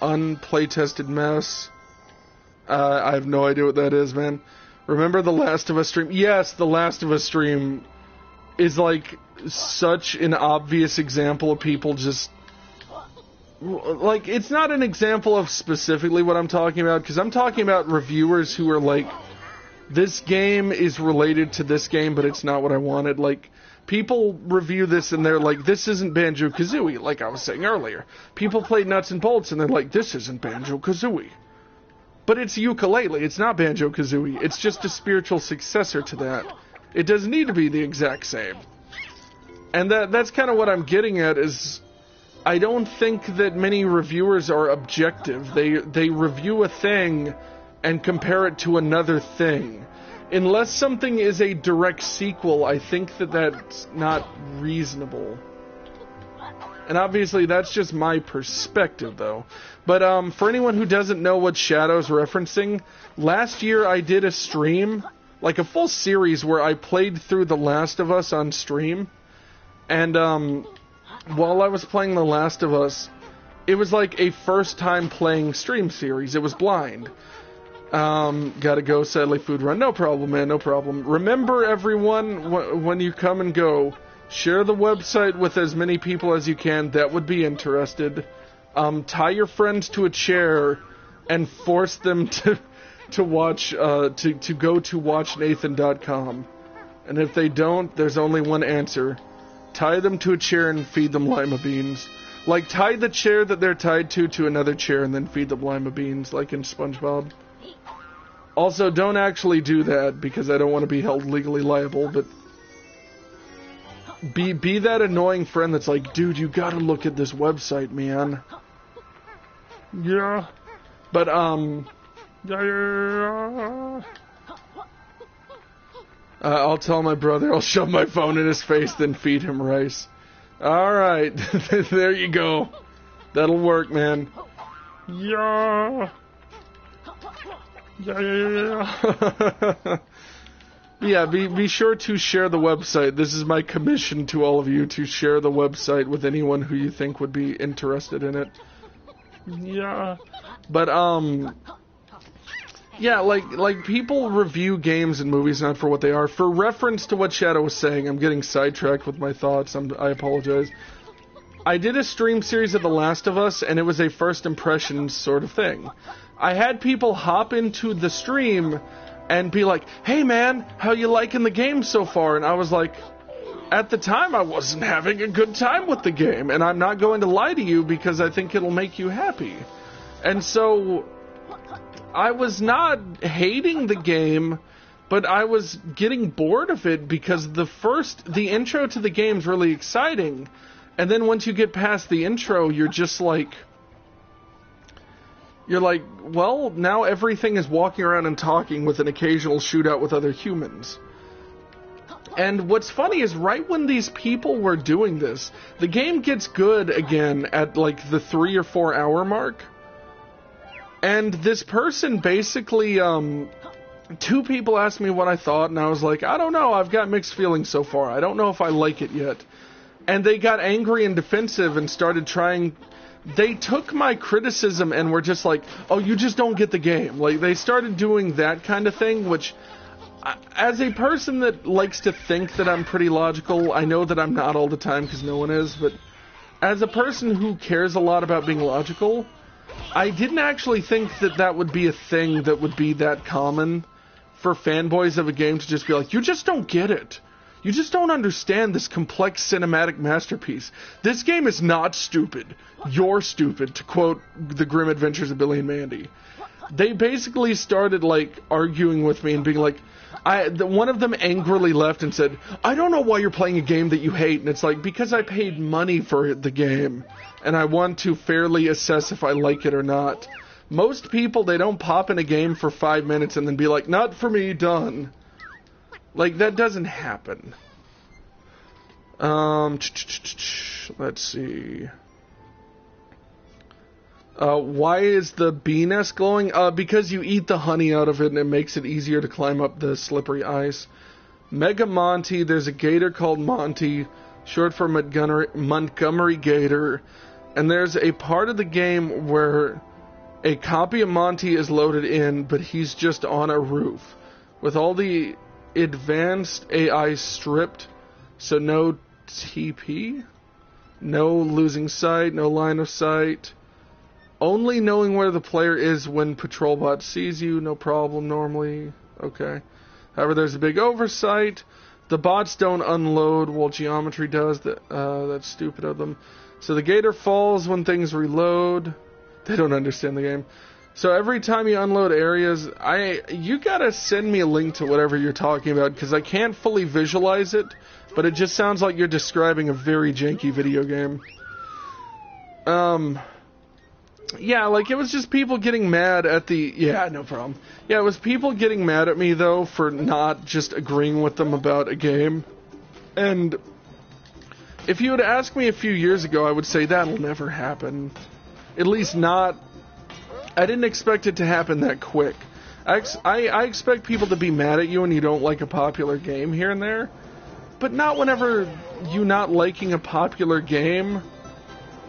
unplay-tested mess. I have no idea what that is, man. Remember the Last of Us stream? Yes, the Last of Us stream is like such an obvious example of people just... Like, it's not an example of specifically what I'm talking about, because I'm talking about reviewers who are like, this game is related to this game, but it's not what I wanted. Like, people review this and they're like, this isn't Banjo-Kazooie, like I was saying earlier. People play Nuts and Bolts and they're like, this isn't Banjo-Kazooie. But it's Yooka-Laylee, it's not Banjo-Kazooie. It's just a spiritual successor to that. It doesn't need to be the exact same. And that's kind of what I'm getting at is, I don't think that many reviewers are objective. They review a thing and compare it to another thing. Unless something is a direct sequel, I think that that's not reasonable. And obviously that's just my perspective, though. But for anyone who doesn't know what Shadow's referencing, last year I did a stream, like a full series where I played through The Last of Us on stream. And while I was playing The Last of Us, it was like a first time playing stream series. It was blind. Gotta go, sadly, food run. No problem, man, no problem. Remember, everyone, when you come and go, share the website with as many people as you can that would be interested. Tie your friends to a chair and force them to watch, to go to watchnathan.com. And if they don't, there's only one answer. Tie them to a chair and feed them lima beans. Like, tie the chair that they're tied to another chair and then feed them lima beans, like in SpongeBob. Also, don't actually do that, because I don't want to be held legally liable, but... Be that annoying friend that's like, dude, you gotta look at this website, man. Yeah. But, yeah. I'll tell my brother I'll shove my phone in his face, then feed him rice. Alright, there you go. That'll work, man. Yeah. Yeah. Yeah, be sure to share the website. This is my commission to all of you, to share the website with anyone who you think would be interested in it. Yeah. But, yeah, like people review games and movies not for what they are. For reference to what Shadow was saying, I'm getting sidetracked with my thoughts. I apologize. I did a stream series of The Last of Us, and it was a first impressions sort of thing. I had people hop into the stream and be like, "Hey man, how you liking the game so far?" And I was like, at the time I wasn't having a good time with the game, and I'm not going to lie to you because I think it'll make you happy. And so I was not hating the game, but I was getting bored of it because the intro to the game's really exciting, and then once you get past the intro, you're like, well, now everything is walking around and talking with an occasional shootout with other humans. And what's funny is right when these people were doing this, the game gets good again at like the 3 or 4 hour mark. And this person basically, 2 people asked me what I thought, and I was like, I don't know, I've got mixed feelings so far. I don't know if I like it yet. And they got angry and defensive and started trying. They took my criticism and were just like, oh, you just don't get the game. Like, they started doing that kind of thing, which, as a person that likes to think that I'm pretty logical, I know that I'm not all the time because no one is, but as a person who cares a lot about being logical, I didn't actually think that that would be a thing that would be that common for fanboys of a game to just be like, you just don't get it. You just don't understand this complex cinematic masterpiece. This game is not stupid. You're stupid, to quote The Grim Adventures of Billy and Mandy. They basically started, like, arguing with me and being like, one of them angrily left and said, I don't know why you're playing a game that you hate. And it's like, because I paid money for the game, and I want to fairly assess if I like it or not. Most people, they don't pop in a game for 5 minutes and then be like, not for me, done. Like, that doesn't happen. Let's see. Why is the bee nest glowing? Because you eat the honey out of it and it makes it easier to climb up the slippery ice. Mega Monty, there's a gator called Monty, short for Montgomery Gator, and there's a part of the game where a copy of Monty is loaded in, but he's just on a roof. With all the advanced AI stripped, so no TP, no losing sight, no line of sight, only knowing where the player is when patrol bot sees you, no problem normally, okay. However, there's a big oversight, the bots don't unload while geometry does, that's stupid of them. So the gator falls when things reload, they don't understand the game. So every time you unload areas, you gotta send me a link to whatever you're talking about, because I can't fully visualize it, but it just sounds like you're describing a very janky video game. Yeah, like, it was just people getting mad at yeah, no problem. Yeah, it was people getting mad at me, though, for not just agreeing with them about a game. And if you had asked me a few years ago, I would say that'll never happen. At least not... I didn't expect it to happen that quick. I expect people to be mad at you when you don't like a popular game here and there, but not whenever you not liking a popular game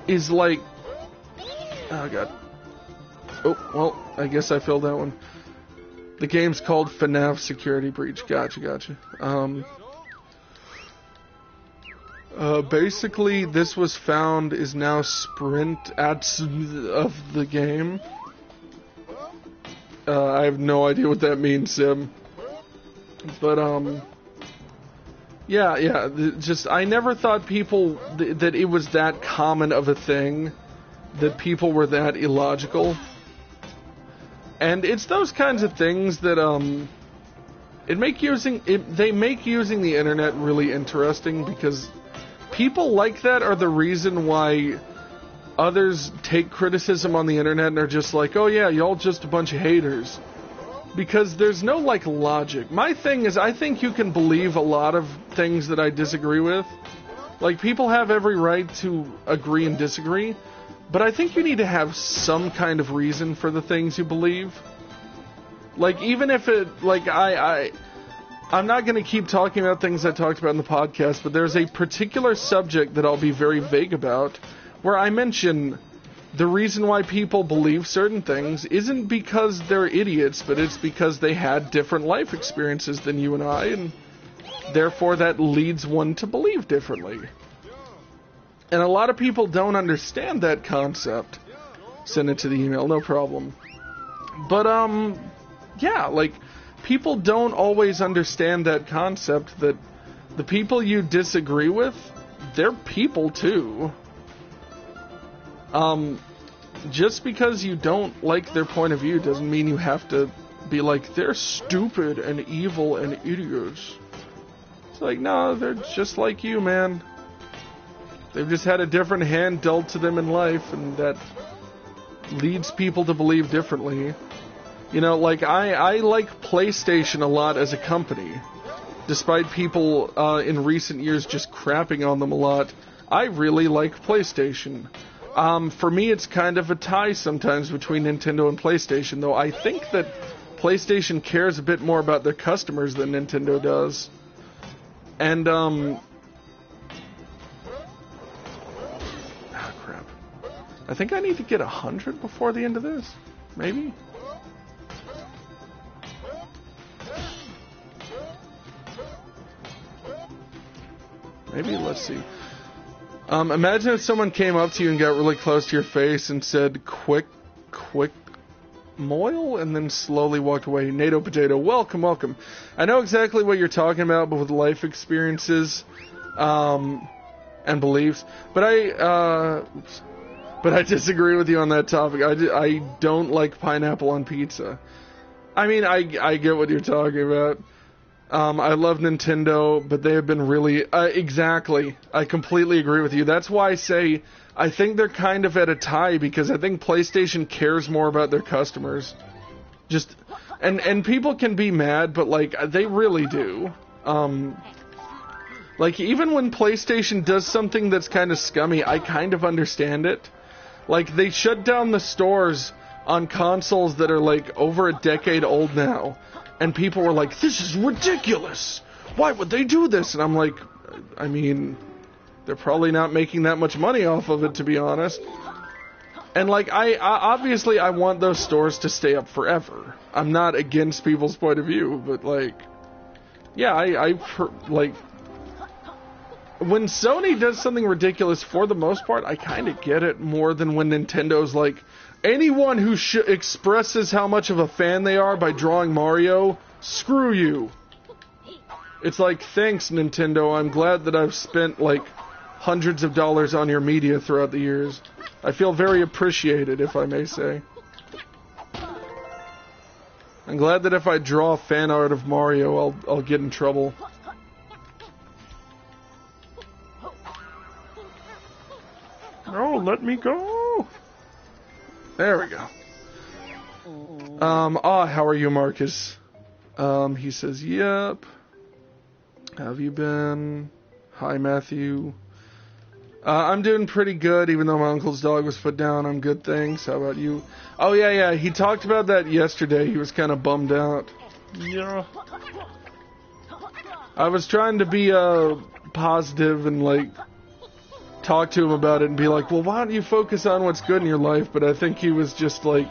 is like... Oh, God. Oh, well, I guess I filled that one. The game's called FNAF Security Breach. Gotcha. Basically, this was found is now sprint ads of the game. I have no idea what that means, Sim. But, yeah, just, I never thought people, that it was that common of a thing, that people were that illogical. And it's those kinds of things that, they make using the internet really interesting, because people like that are the reason why others take criticism on the internet and are just like, oh yeah, y'all just a bunch of haters. Because there's no, like, logic. My thing is, I think you can believe a lot of things that I disagree with. Like, people have every right to agree and disagree, but I think you need to have some kind of reason for the things you believe. Like, even if it, like, I'm not going to keep talking about things I talked about in the podcast, but there's a particular subject that I'll be very vague about, where I mention the reason why people believe certain things isn't because they're idiots, but it's because they had different life experiences than you and I, and therefore that leads one to believe differently. And a lot of people don't understand that concept. Send it to the email, no problem. But, yeah, like, people don't always understand that concept that the people you disagree with, they're people too. Just because you don't like their point of view doesn't mean you have to be like, they're stupid and evil and idiots. It's like, no, they're just like you, man. They've just had a different hand dealt to them in life, and that leads people to believe differently. You know, like, I like PlayStation a lot as a company. Despite people in recent years just crapping on them a lot, I really like PlayStation. For me, it's kind of a tie sometimes between Nintendo and PlayStation, though I think that PlayStation cares a bit more about their customers than Nintendo does. And, crap. I think I need to get 100 before the end of this. Maybe? Maybe, let's see. Imagine if someone came up to you and got really close to your face and said, quick, moil, and then slowly walked away. NATO Potato, welcome. I know exactly what you're talking about, but with life experiences, and beliefs. But I disagree with you on that topic. I don't like pineapple on pizza. I mean, I get what you're talking about. I love Nintendo, but they have been really... exactly. I completely agree with you. That's why I say I think they're kind of at a tie, because I think PlayStation cares more about their customers. Just... And people can be mad, but, like, they really do. Like, even when PlayStation does something that's kind of scummy, I kind of understand it. Like, they shut down the stores on consoles that are, like, over a decade old now. And people were like, this is ridiculous! Why would they do this? And I'm like, I mean, they're probably not making that much money off of it, to be honest. And, like, I obviously I want those stores to stay up forever. I'm not against people's point of view, but, like, yeah, like, when Sony does something ridiculous, for the most part, I kind of get it more than when Nintendo's like, anyone who expresses how much of a fan they are by drawing Mario, screw you. It's like, thanks, Nintendo. I'm glad that I've spent, like, hundreds of dollars on your media throughout the years. I feel very appreciated, if I may say. I'm glad that if I draw fan art of Mario, I'll get in trouble. No, let me go. There we go. How are you, Marcus? He says, yep. Have you been? Hi, Matthew. I'm doing pretty good, even though my uncle's dog was put down. I'm good, thanks. How about you? Oh, yeah. He talked about that yesterday. He was kind of bummed out. Yeah. I was trying to be, positive and, like, talk to him about it and be like, well, why don't you focus on what's good in your life? But I think he was just, like,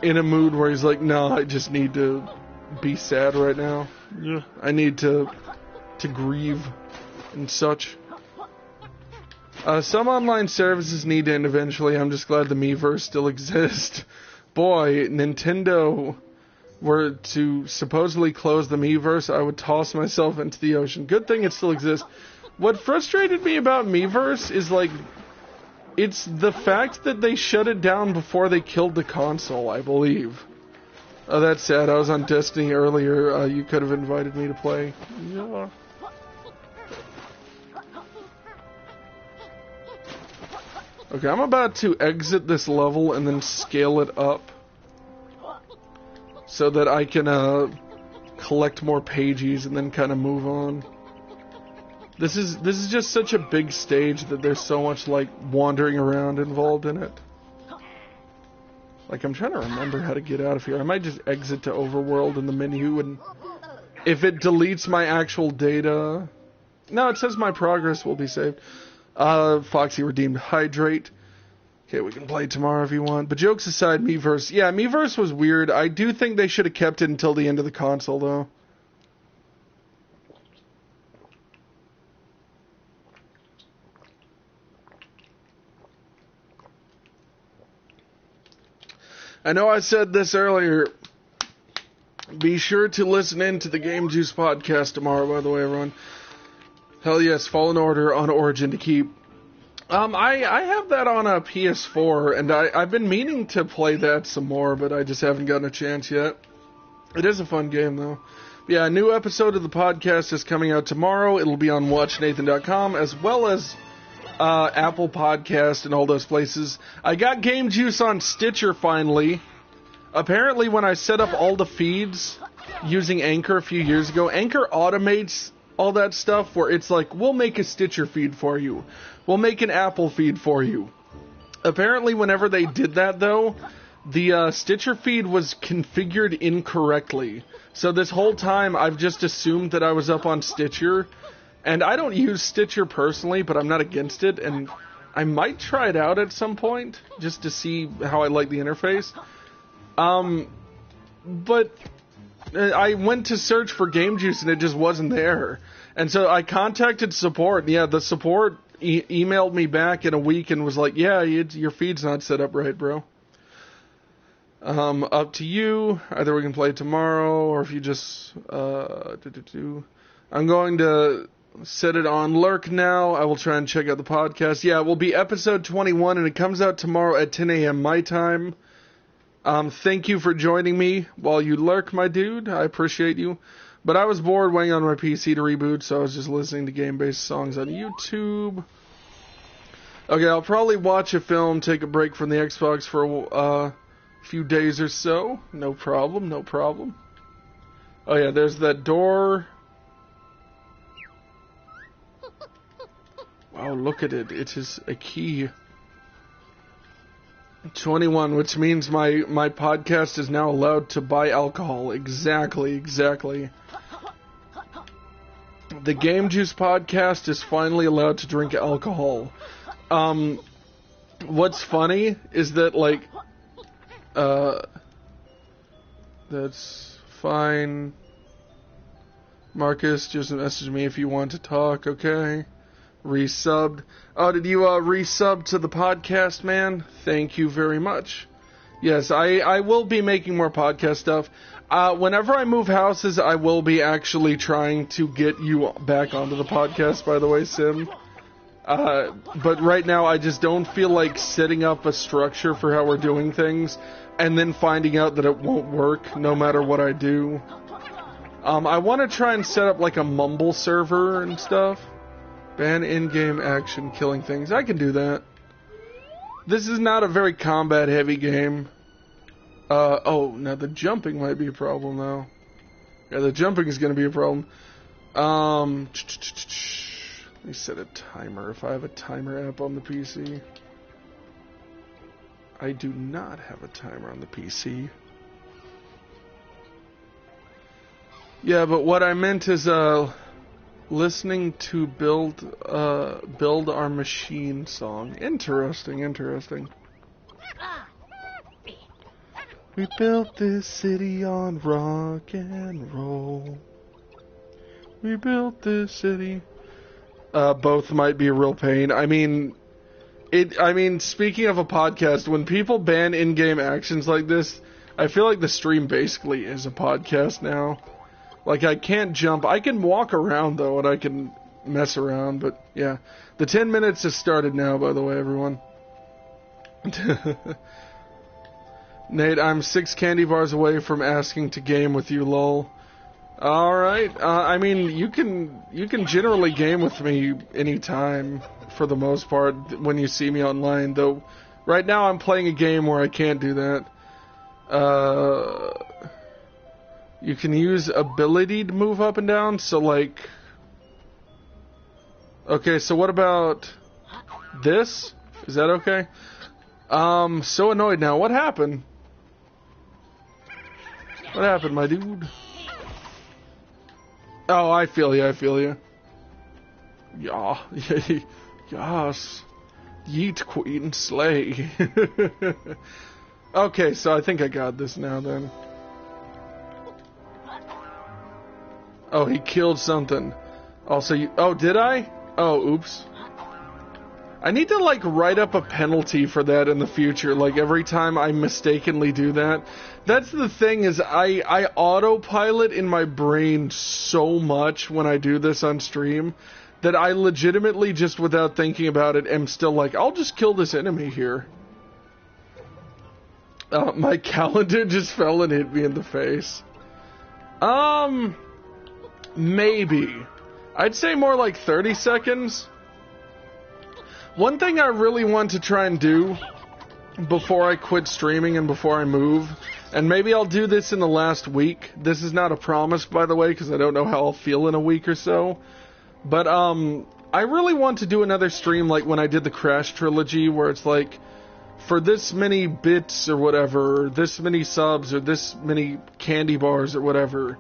in a mood where he's like, no, I just need to be sad right now. Yeah. I need to grieve and such. Some online services need to end eventually. I'm just glad the Miiverse still exists. Boy, Nintendo were to supposedly close the Miiverse, I would toss myself into the ocean. Good thing it still exists. What frustrated me about Miiverse is, like, it's the fact that they shut it down before they killed the console, I believe. Oh, that's sad. I was on Destiny earlier. You could have invited me to play. Yeah. Okay, I'm about to exit this level and then scale it up so that I can collect more pages and then kind of move on. This is just such a big stage that there's so much like wandering around involved in it. Like, I'm trying to remember how to get out of here. I might just exit to Overworld in the menu, and if it deletes my actual data... No, it says my progress will be saved. Foxy redeemed Hydrate. Okay, we can play tomorrow if you want. But jokes aside, Miiverse. Yeah, Miiverse was weird. I do think they should have kept it until the end of the console, though. I know I said this earlier. Be sure to listen in to the Game Juice podcast tomorrow, by the way, everyone. Hell yes, Fallen Order on Origin to keep. I have that on a PS4, and I've been meaning to play that some more, but I just haven't gotten a chance yet. It is a fun game, though. Yeah, a new episode of the podcast is coming out tomorrow. It'll be on WatchNathan.com, as well as Apple Podcast and all those places. I got Game Juice on Stitcher finally. Apparently, when I set up all the feeds using Anchor a few years ago, Anchor automates all that stuff where it's like, we'll make a Stitcher feed for you. We'll make an Apple feed for you. Apparently, whenever they did that, though, the Stitcher feed was configured incorrectly. So this whole time, I've just assumed that I was up on Stitcher. And I don't use Stitcher personally, but I'm not against it. And I might try it out at some point, just to see how I like the interface. But I went to search for Game Juice, and it just wasn't there. And so I contacted support. Yeah, the support emailed me back in a week and was like, yeah, your feed's not set up right, bro. Up to you. Either we can play tomorrow, or if you just... I'm going to set it on Lurk now. I will try and check out the podcast. Yeah, it will be episode 21, and it comes out tomorrow at 10 a.m. my time. Thank you for joining me while you lurk, my dude. I appreciate you. But I was bored waiting on my PC to reboot, so I was just listening to game-based songs on YouTube. Okay, I'll probably watch a film, take a break from the Xbox for a few days or so. No problem, no problem. Oh yeah, there's that door. Wow, look at it. It is a key. 21, which means my podcast is now allowed to buy alcohol. Exactly. The Game Juice podcast is finally allowed to drink alcohol. What's funny is that, like, that's fine. Marcus, just message me if you want to talk, okay? Resubbed. Oh, did you resub to the podcast, man? Thank you very much. Yes, I will be making more podcast stuff. Whenever I move houses, I will be actually trying to get you back onto the podcast, by the way, Sim. But right now, I just don't feel like setting up a structure for how we're doing things, and then finding out that it won't work no matter what I do. I want to try and set up like a Mumble server and stuff. Ban in-game action, killing things. I can do that. This is not a very combat-heavy game. Oh, now the jumping might be a problem, though. Yeah, the jumping is going to be a problem. Let me set a timer, if I have a timer app on the PC. I do not have a timer on the PC. Yeah, but what I meant is, listening to build our machine song. Interesting. We built this city on rock and roll. We built this city. Both might be a real pain. I mean, speaking of a podcast, when people ban in-game actions like this, I feel like the stream basically is a podcast now. Like, I can't jump. I can walk around, though, and I can mess around, but, yeah. The 10 minutes has started now, by the way, everyone. Nate, I'm 6 candy bars away from asking to game with you, lol. All right. I mean, you can generally game with me anytime, for the most part, when you see me online. Though, right now I'm playing a game where I can't do that. You can use ability to move up and down. So, like, okay. So what about this? Is that okay? So annoyed now. What happened? What happened, my dude? Oh, I feel you, I feel you. Yeah, yes. Yeet, queen, slay. Okay, so I think I got this now, then. Oh, he killed something. Also, you... Oh, did I? Oh, oops. I need to, like, write up a penalty for that in the future, like, every time I mistakenly do that. That's the thing, is I autopilot in my brain so much when I do this on stream, that I legitimately, just without thinking about it, am still like, I'll just kill this enemy here. My calendar just fell and hit me in the face. Maybe. I'd say more like 30 seconds. One thing I really want to try and do before I quit streaming and before I move, and maybe I'll do this in the last week. This is not a promise, by the way, because I don't know how I'll feel in a week or so. But, I really want to do another stream like when I did the Crash Trilogy, where it's like, for this many bits or whatever, or this many subs, or this many candy bars or whatever,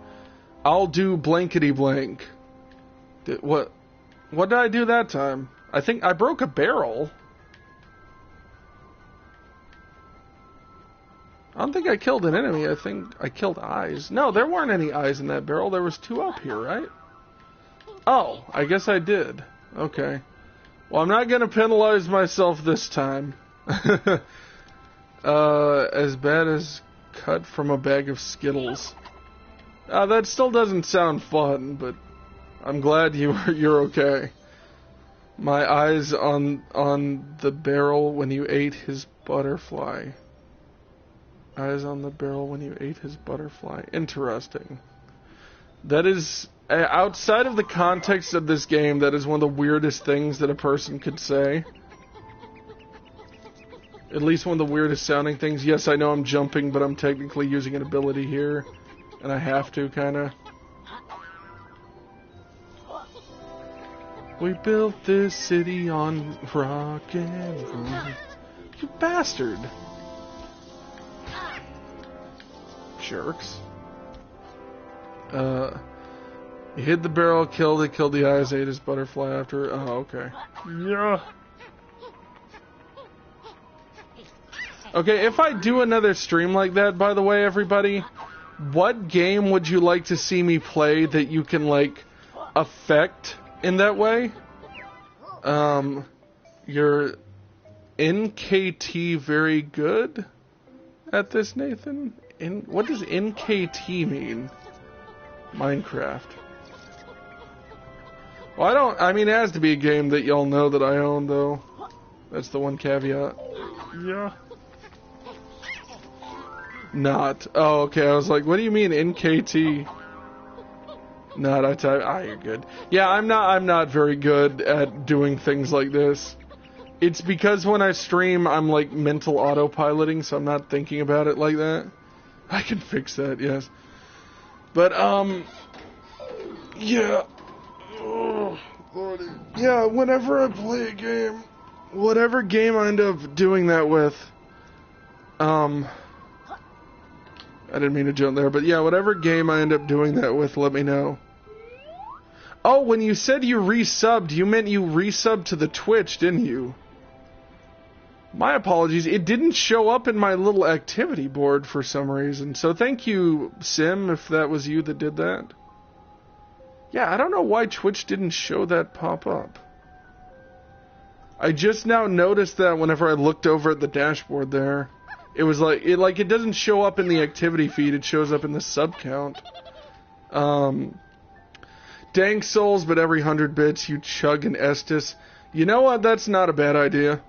I'll do blankety blank. What did I do that time? I think I broke a barrel. I don't think I killed an enemy. I think I killed eyes. No, there weren't any eyes in that barrel. There was 2 up here, right? Oh, I guess I did. Okay. Well, I'm not going to penalize myself this time. As bad as cut from a bag of Skittles. That still doesn't sound fun, but I'm glad you're okay. My eyes on the barrel when you ate his butterfly. Eyes on the barrel when you ate his butterfly. Interesting. That is, outside of the context of this game, that is one of the weirdest things that a person could say. At least one of the weirdest sounding things. Yes, I know I'm jumping, but I'm technically using an ability here. And I have to, kinda. We built this city on rock and roll. You bastard. Jerks. He hit the barrel, killed it, killed the eyes, ate his butterfly after. Oh, okay. Yeah. Okay, if I do another stream like that, by the way, everybody, what game would you like to see me play that you can, like, affect in that way? You're NKT very good at this, Nathan? What does NKT mean? Minecraft. Well, I mean, it has to be a game that y'all know that I own, though. That's the one caveat. Yeah. Not. Oh, okay, I was like, what do you mean NKT? Not, I type, you're good. Yeah, I'm not very good at doing things like this. It's because when I stream, I'm like mental autopiloting, so I'm not thinking about it like that. I can fix that, yes. But, yeah. Oh, Lordy. Yeah, whenever I play a game, whatever game I end up doing that with, I didn't mean to jump there, but yeah, whatever game I end up doing that with, let me know. Oh, when you said you resubbed, you meant you resubbed to the Twitch, didn't you? My apologies, it didn't show up in my little activity board for some reason, so thank you, Sim, if that was you that did that. Yeah, I don't know why Twitch didn't show that pop up. I just now noticed that whenever I looked over at the dashboard there, it was like, it doesn't show up in the activity feed, it shows up in the sub count. Dank souls, but every 100 bits you chug an Estus. You know what, that's not a bad idea.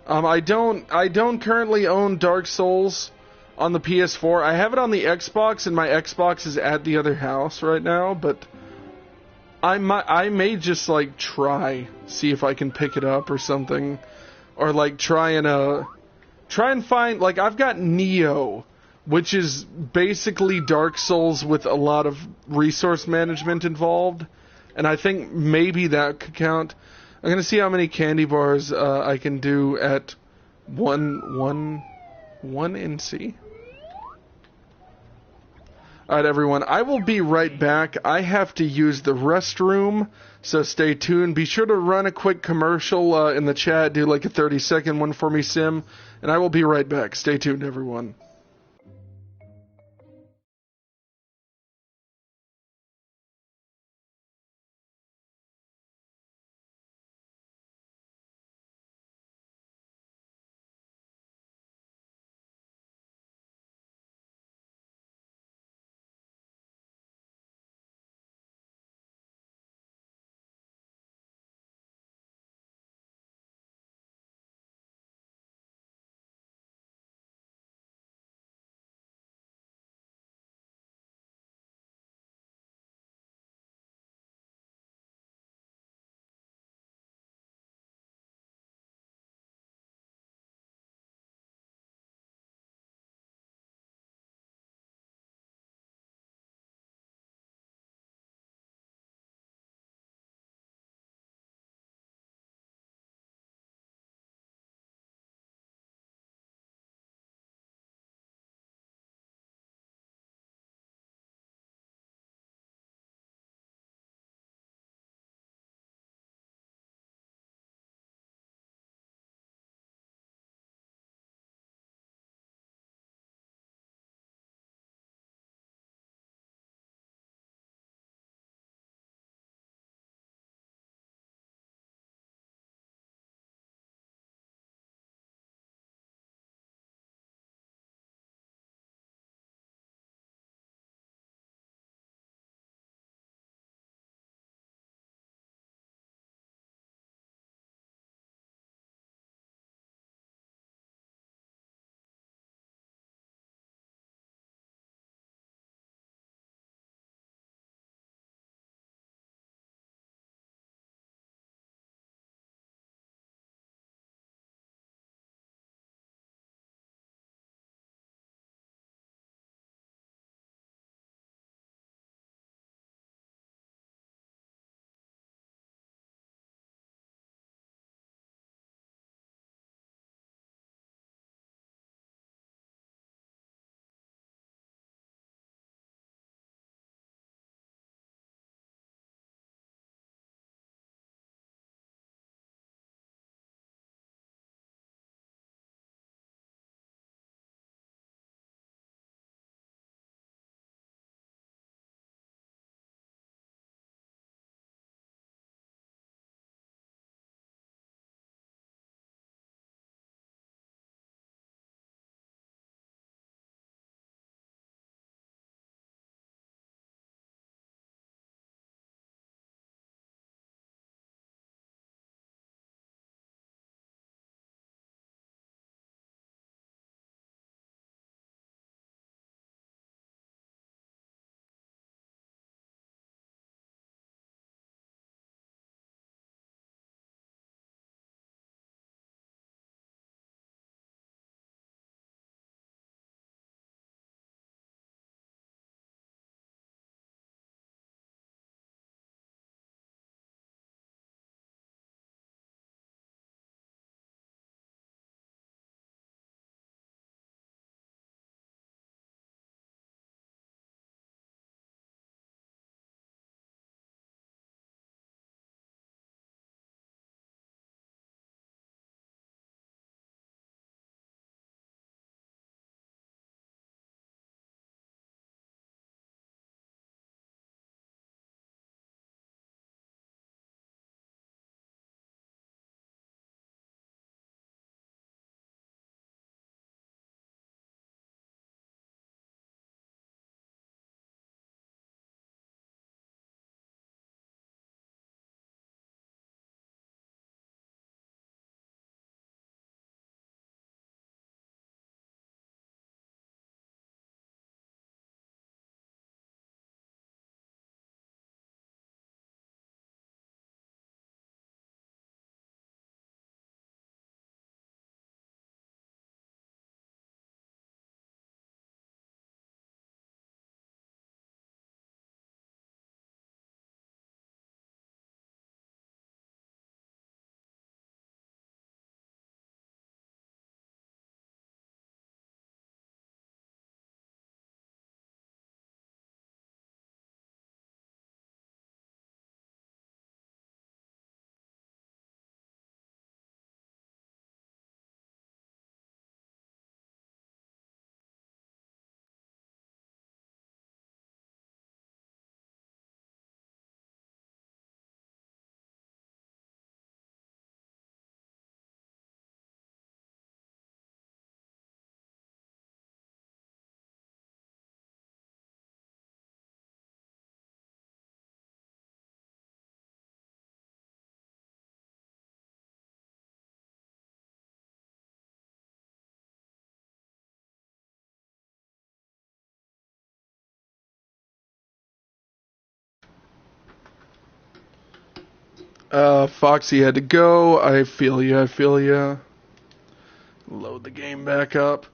I don't currently own Dark Souls. on the PS4. I have it on the Xbox, and my Xbox is at the other house right now, but I may just, like, see if I can pick it up or something. Or, like, try and find, like, I've got Neo, which is basically Dark Souls with a lot of resource management involved. And I think maybe that could count. I'm gonna see how many candy bars I can do at one NC. Alright, everyone, I will be right back. I have to use the restroom, so stay tuned. Be sure to run a quick commercial in the chat. Do like a 30-second one for me, Sim. And I will be right back. Stay tuned, everyone. Foxy had to go. I feel ya, I feel ya. Load the game back up.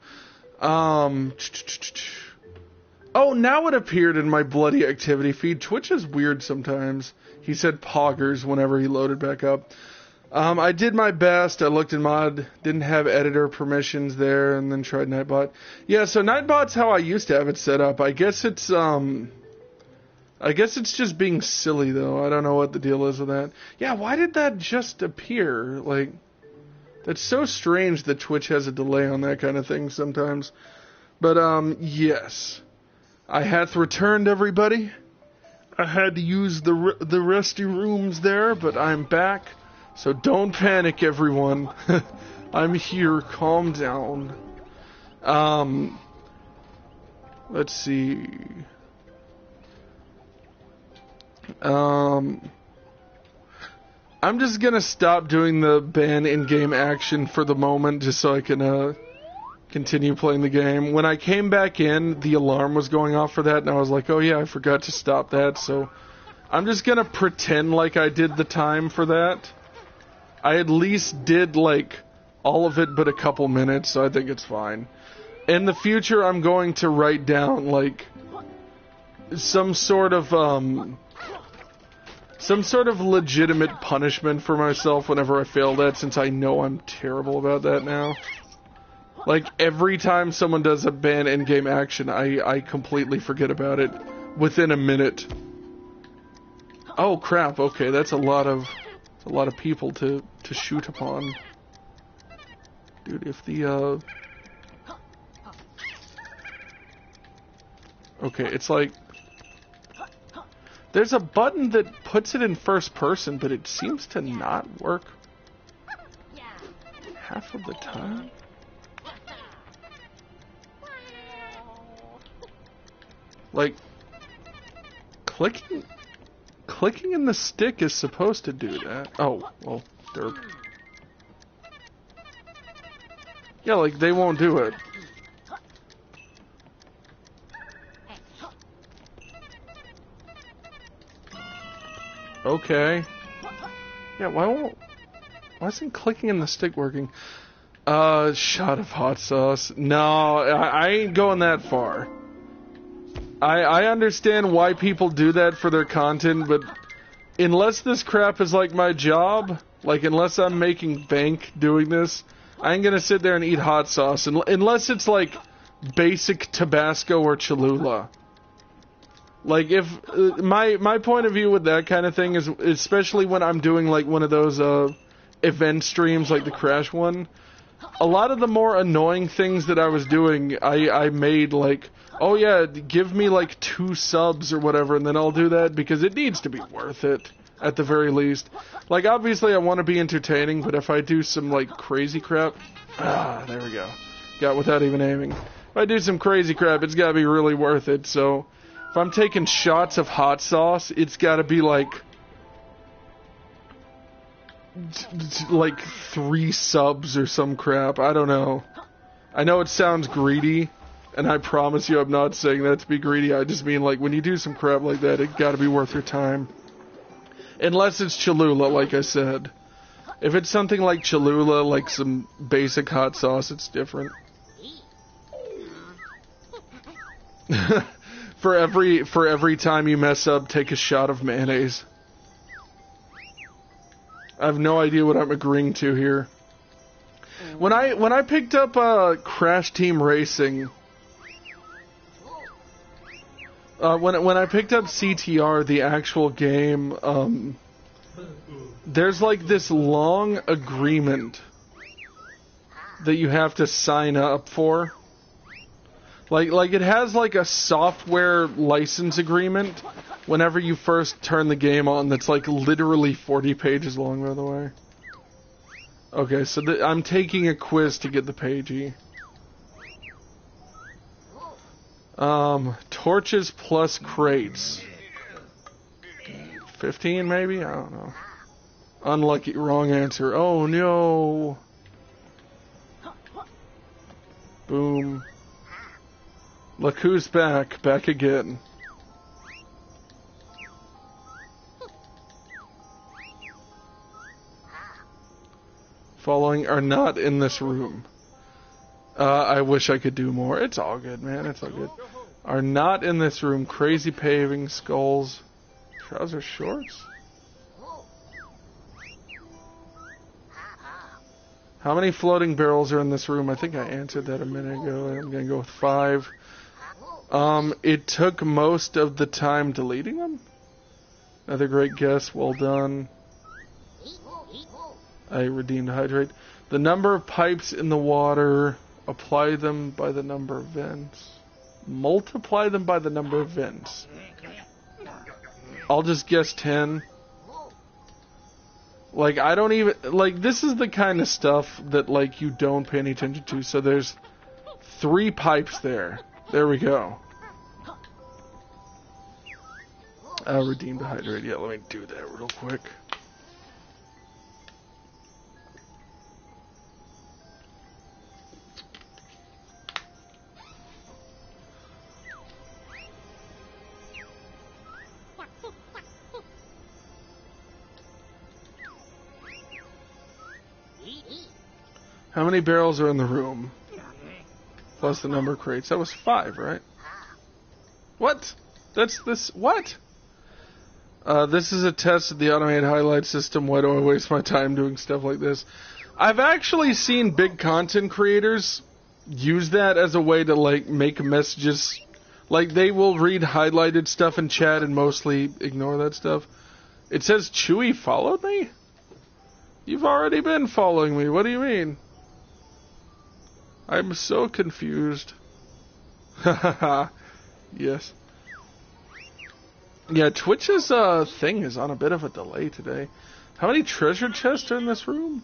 Oh, now it appeared in my bloody activity feed. Twitch is weird sometimes. He said poggers whenever he loaded back up. I did my best. I looked in mod, didn't have editor permissions there, and then tried Nightbot. Yeah, so Nightbot's how I used to have it set up. I guess it's just being silly, though. I don't know what the deal is with that. Yeah, why did that just appear? Like, that's so strange that Twitch has a delay on that kind of thing sometimes. But, yes. I hath returned, everybody. I had to use the rusty rooms there, but I'm back. So don't panic, everyone. I'm here. Calm down. Let's see. I'm just gonna stop doing the ban in-game action for the moment, just so I can, continue playing the game. When I came back in, the alarm was going off for that, and I was like, oh yeah, I forgot to stop that, so I'm just gonna pretend like I did the time for that. I at least did, like, all of it but a couple minutes, so I think it's fine. In the future, I'm going to write down, like, some sort of legitimate punishment for myself whenever I fail that, since I know I'm terrible about that now. Like, every time someone does a ban in-game action, I completely forget about it within a minute. Oh crap, okay, that's a lot of people to shoot upon. Dude, if the okay, it's like there's a button that puts it in first person, but it seems to not work half of the time. Like, clicking in the stick is supposed to do that. Oh, well, derp. Yeah, like, they won't do it. Okay. Yeah, why isn't clicking in the stick working? Shot of hot sauce. No, I ain't going that far. I understand why people do that for their content, but unless this crap is like my job, like unless I'm making bank doing this, I ain't gonna sit there and eat hot sauce, unless it's like basic Tabasco or Cholula. Like, if my point of view with that kind of thing is, especially when I'm doing like one of those event streams like the Crash one, a lot of the more annoying things that I was doing, I made like, oh yeah, give me like 2 subs or whatever, and then I'll do that, because it needs to be worth it, at the very least. Like, obviously I want to be entertaining, but if I do some like crazy crap, there we go. Got without even aiming. If I do some crazy crap, it's gotta be really worth it, so if I'm taking shots of hot sauce, it's gotta be like 3 subs or some crap. I don't know. I know it sounds greedy, and I promise you I'm not saying that to be greedy. I just mean, like, when you do some crap like that, it gotta be worth your time. Unless it's Cholula, like I said. If it's something like Cholula, like some basic hot sauce, it's different. For every time you mess up, take a shot of mayonnaise. I have no idea what I'm agreeing to here. When I picked up Crash Team Racing, when I picked up CTR, the actual game, there's like this long agreement that you have to sign up for. Like it has like a software license agreement whenever you first turn the game on, that's like literally 40 pages long, by the way. Okay, so I'm taking a quiz to get the pagey. Torches plus crates. 15 maybe? I don't know. Unlucky, wrong answer. Oh no. Boom. Look who's back. Back again. following are not in this room. I wish I could do more. It's all good, man. It's all good. Are not in this room. Crazy paving, skulls, trouser shorts. How many floating barrels are in this room? I think I answered that a minute ago. I'm going to go with 5. It took most of the time deleting them. Another great guess. Well done. I redeemed hydrate. The number of pipes in the water. Apply them by the number of vents. Multiply them by the number of vents. I'll just guess 10. Like, I don't even... Like, this is the kind of stuff that, like, you don't pay any attention to. So there's 3 pipes there. There we go. Redeemed to hydrate. Yeah, let me do that real quick. How many barrels are in the room? Plus the number of crates. That was 5, right? What? That's this... What? This is a test of the automated highlight system. Why do I waste my time doing stuff like this? I've actually seen big content creators use that as a way to, like, make messages. Like, they will read highlighted stuff in chat and mostly ignore that stuff. It says Chewy followed me? You've already been following me. What do you mean? I'm so confused. Hahaha. Yes. Yeah, Twitch's thing is on a bit of a delay today. How many treasure chests are in this room?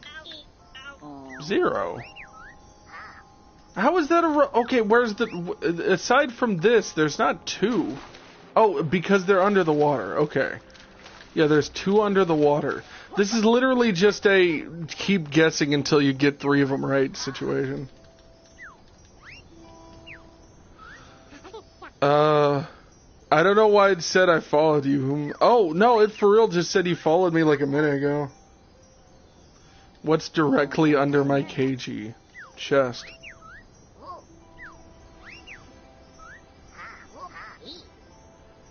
0. How is that a... Okay, where's the... Aside from this, there's not 2. Oh, because they're under the water. Okay. Yeah, there's 2 under the water. This is literally just a keep guessing until you get 3 of them right situation. I don't know why it said I followed you. Oh, no, it for real just said you followed me like a minute ago. What's directly under my KG? Chest.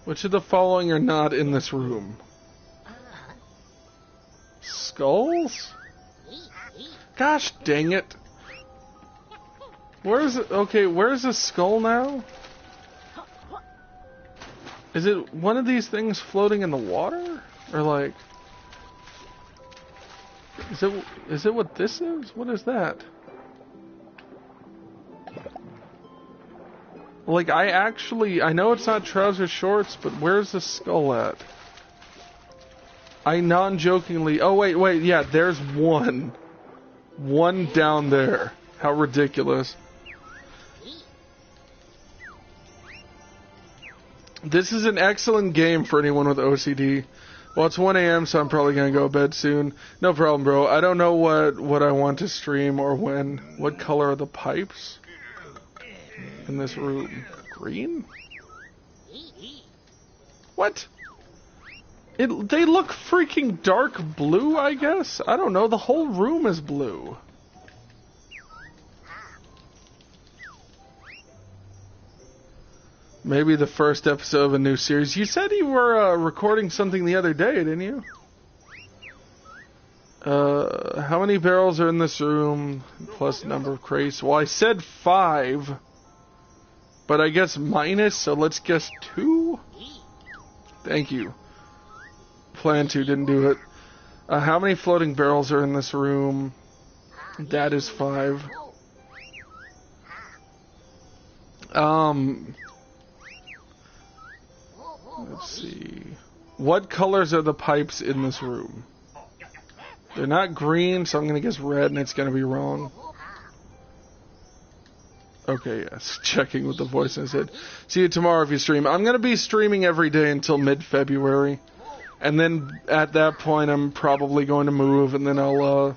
Which of the following are not in this room? Skulls? Gosh dang it. Where's it? Okay, where's the skull now? Is it one of these things floating in the water? Or like... Is it what this is? What is that? Like, I know it's not trouser shorts, but where's the skull at? I non-jokingly... Oh, wait, yeah, there's one. One down there. How ridiculous. This is an excellent game for anyone with OCD. Well, it's 1 a.m., so I'm probably going to go to bed soon. No problem, bro. I don't know what I want to stream or when. What color are the pipes in this room? Green? What? They look freaking dark blue, I guess? I don't know. The whole room is blue. Maybe the first episode of a new series. You said you were recording something the other day, didn't you? How many barrels are in this room? Plus number of crates. Well, I said 5. But I guess minus, so let's guess 2? Thank you. Plan to, didn't do it. How many floating barrels are in this room? That is 5. Let's see. What colors are the pipes in this room? They're not green, so I'm going to guess red, and it's going to be wrong. Okay, yes. Checking with the voice in his head. See you tomorrow if you stream. I'm going to be streaming every day until mid-February. And then at that point, I'm probably going to move, and then at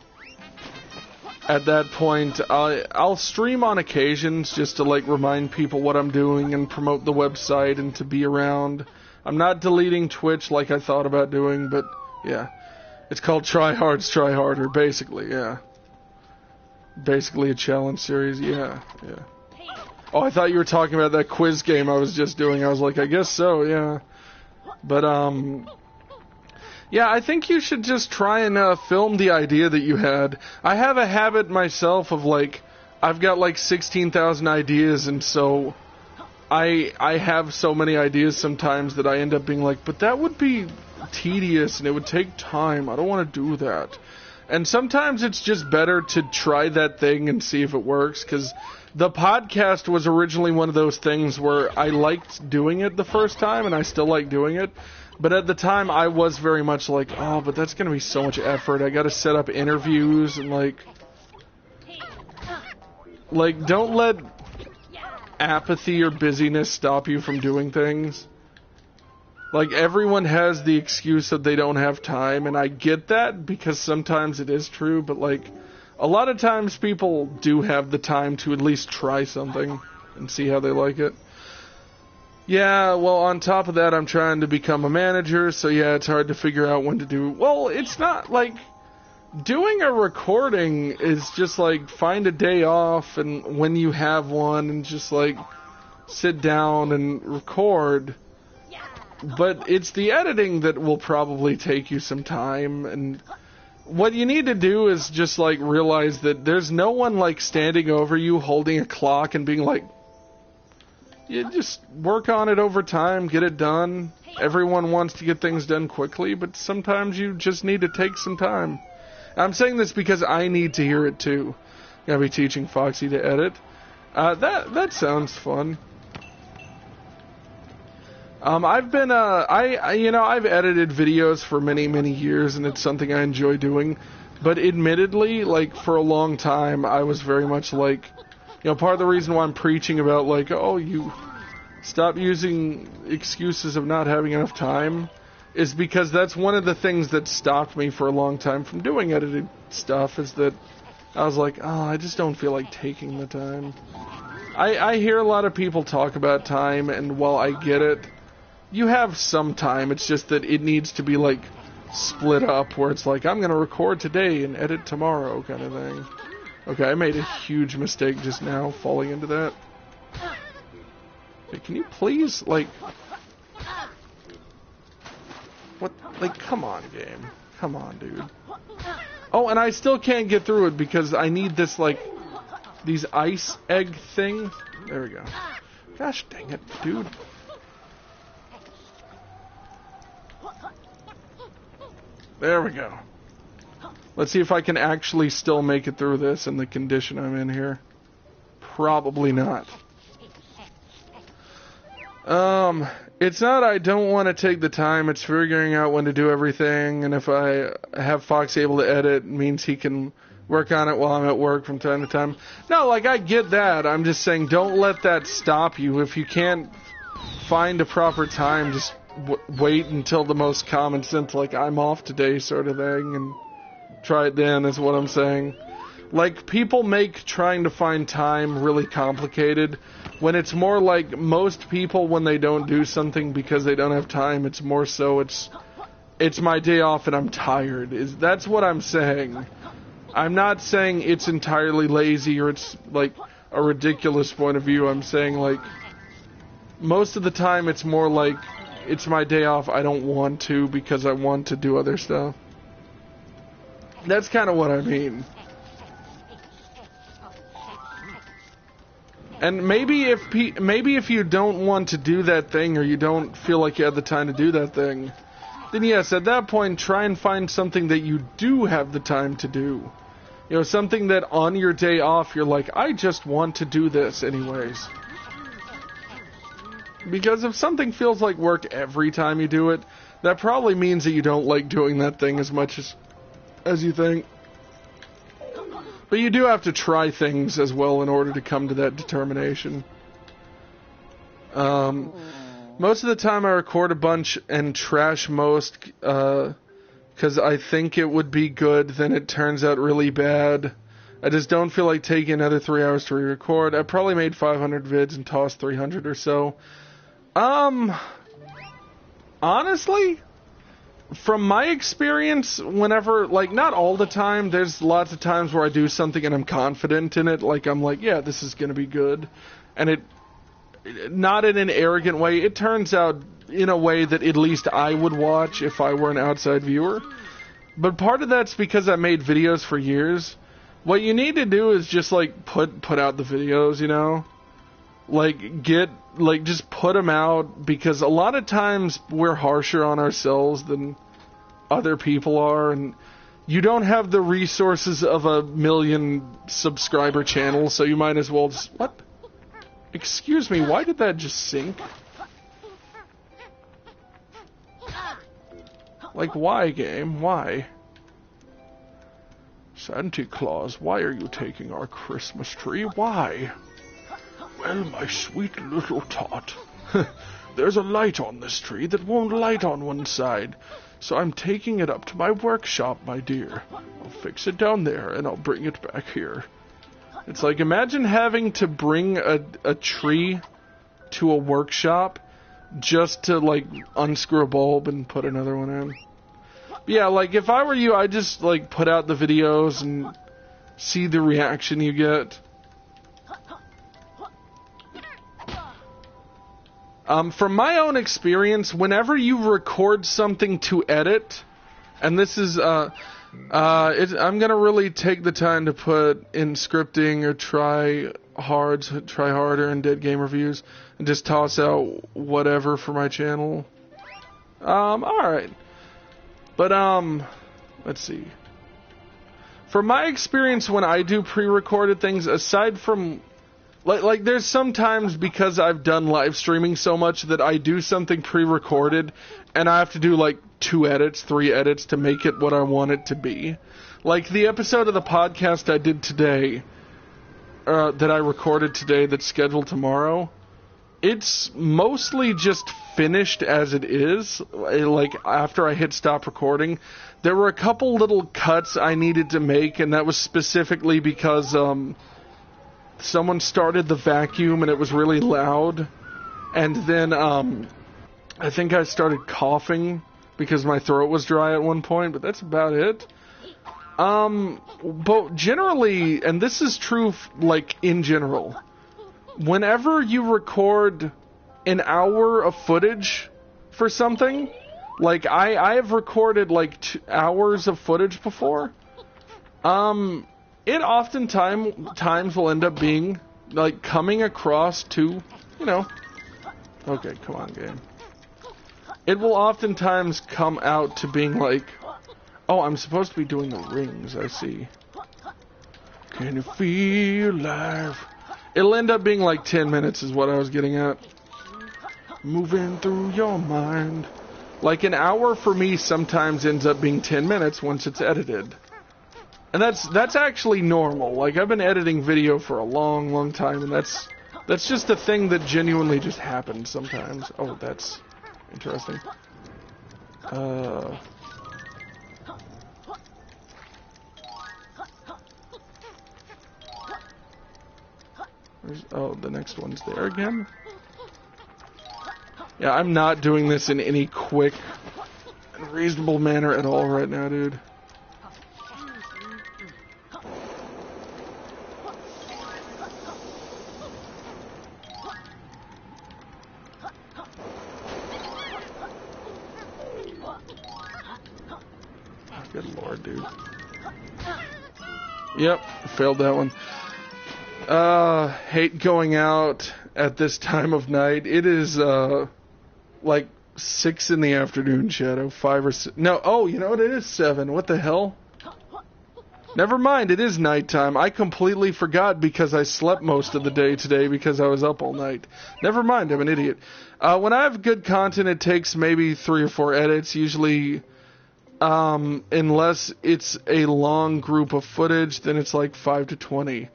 that point, I'll stream on occasions just to, like, remind people what I'm doing and promote the website and to be around. I'm not deleting Twitch like I thought about doing, but yeah. It's called Try Hards, Try Harder, basically, yeah. Basically a challenge series, yeah. Oh, I thought you were talking about that quiz game I was just doing. I was like, I guess so, yeah. But, yeah, I think you should just try and film the idea that you had. I have a habit myself of, like, I've got, like, 16,000 ideas, and so I have so many ideas sometimes that I end up being like, but that would be tedious, and it would take time. I don't want to do that. And sometimes it's just better to try that thing and see if it works, because the podcast was originally one of those things where I liked doing it the first time, and I still like doing it. But at the time, I was very much like, oh, but that's going to be so much effort. I got to set up interviews and, like, don't let apathy or busyness stop you from doing things. Like, everyone has the excuse that they don't have time, and I get that because sometimes it is true, but, like, a lot of times people do have the time to at least try something and see how they like it. Yeah, well, on top of that, I'm trying to become a manager, so yeah, it's hard to figure out when to do... Well, it's not, like... Doing a recording is just, like, find a day off, and when you have one, and just, like, sit down and record. But it's the editing that will probably take you some time, and what you need to do is just, like, realize that there's no one, like, standing over you, holding a clock, and being like... You just work on it over time, get it done. Everyone wants to get things done quickly, but sometimes you just need to take some time. I'm saying this because I need to hear it too. Gotta be teaching Foxy to edit. That sounds fun. I've edited videos for many years, and it's something I enjoy doing. But admittedly, like, for a long time, I was very much like, you know, part of the reason why I'm preaching about, like, oh, you stop using excuses of not having enough time is because that's one of the things that stopped me for a long time from doing edited stuff, is that I was like, oh, I just don't feel like taking the time. I hear a lot of people talk about time, and while I get it, you have some time. It's just that it needs to be, like, split up, where it's like, I'm going to record today and edit tomorrow kind of thing. Okay, I made a huge mistake just now, falling into that. Hey, can you please, like... What? Like, come on, game. Come on, dude. Oh, and I still can't get through it because I need this, like... These ice egg things. There we go. Gosh dang it, dude. There we go. Let's see if I can actually still make it through this in the condition I'm in here. Probably not. It's not I don't want to take the time, it's figuring out when to do everything, and if I have Fox able to edit, it means he can work on it while I'm at work from time to time. No, like, I get that. I'm just saying, don't let that stop you. If you can't find a proper time, just wait until the most common sense, like, I'm off today sort of thing, and try it then, is what I'm saying. Like, people make trying to find time really complicated, when it's more like most people, when they don't do something because they don't have time, it's more so it's my day off and I'm tired. That's what I'm saying. I'm not saying it's entirely lazy or it's, like, a ridiculous point of view. I'm saying, like, most of the time it's more like, it's my day off, I don't want to because I want to do other stuff. That's kind of what I mean. And maybe if you don't want to do that thing, or you don't feel like you have the time to do that thing, then yes, at that point, try and find something that you do have the time to do. You know, something that on your day off, you're like, I just want to do this anyways. Because if something feels like work every time you do it, that probably means that you don't like doing that thing as much as you think. But you do have to try things as well in order to come to that determination. Most of the time I record a bunch and trash most, because I think it would be good, then it turns out really bad. I just don't feel like taking another 3 hours to re-record. I probably made 500 vids and tossed 300 or so. Honestly, from my experience, whenever, like, not all the time, there's lots of times where I do something and I'm confident in it, like, I'm like, yeah, this is gonna be good, and it, not in an arrogant way, it turns out in a way that at least I would watch if I were an outside viewer. But part of that's because I made videos for years. What you need to do is just, like, put out the videos, you know? Like, just put them out, because a lot of times we're harsher on ourselves than other people are, and you don't have the resources of a 1 million subscriber channel, so you might as well just... What? Excuse me, why did that just sink? Like, why, game? Why? Santa Claus, why are you taking our Christmas tree? Why? Well, my sweet little tot, there's a light on this tree that won't light on one side, so I'm taking it up to my workshop, my dear. I'll fix it down there, and I'll bring it back here. It's like, imagine having to bring a tree to a workshop just to, like, unscrew a bulb and put another one in. Yeah, like, if I were you, I'd just, like, put out the videos and see the reaction you get. From my own experience, whenever you record something to edit, and this is, I'm gonna really take the time to put in scripting or try harder in dead game reviews, and just toss out whatever for my channel. Alright. But, let's see. From my experience when I do pre-recorded things, aside from, like there's sometimes, because I've done live streaming so much, that I do something pre-recorded, and I have to do, like, 2 edits, 3 edits to make it what I want it to be. Like, the episode of the podcast I did today, that I recorded today that's scheduled tomorrow, it's mostly just finished as it is. Like, after I hit stop recording, there were a couple little cuts I needed to make, and that was specifically because someone started the vacuum and it was really loud, and then I think I started coughing because my throat was dry at one point, but that's about it. But generally, and this is true, like, in general, whenever you record an hour of footage for something, like, I have recorded, like, 2 hours of footage before, it oftentimes will end up being, like, coming across to, you know, okay, come on, game. It will oftentimes come out to being like, oh, I'm supposed to be doing the rings, I see. Can you feel alive? It'll end up being like 10 minutes is what I was getting at. Moving through your mind. Like, an hour for me sometimes ends up being 10 minutes once it's edited. And that's actually normal. Like, I've been editing video for a long time, and that's just a thing that genuinely just happens sometimes. Oh, that's interesting. Oh, the next one's there again? Yeah, I'm not doing this in any quick and reasonable manner at all right now, dude. Oh, good lord, dude. Yep, failed that one. Hate going out at this time of night. It is, like 6 in the afternoon, Shadow. 5 or 6. No, oh, you know what? It is 7. What the hell? Never mind, it is nighttime. I completely forgot because I slept most of the day today because I was up all night. Never mind, I'm an idiot. When I have good content, it takes maybe 3 or 4 edits, usually, unless it's a long group of footage, then it's like 5 to 20.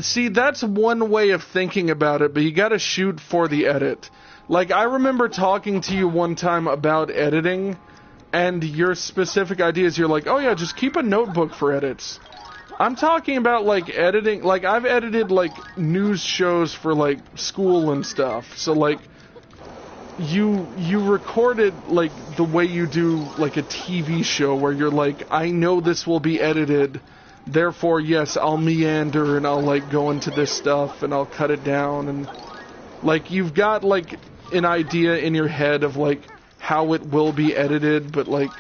See, that's one way of thinking about it, but you gotta shoot for the edit. Like, I remember talking to you one time about editing, and your specific ideas, you're like, oh yeah, just keep a notebook for edits. I'm talking about, like, editing, like, I've edited, like, news shows for, like, school and stuff, so, like, you record it like the way you do like a TV show where you're like, I know this will be edited, therefore yes, I'll meander and I'll like go into this stuff and I'll cut it down, and like you've got like an idea in your head of like how it will be edited, but like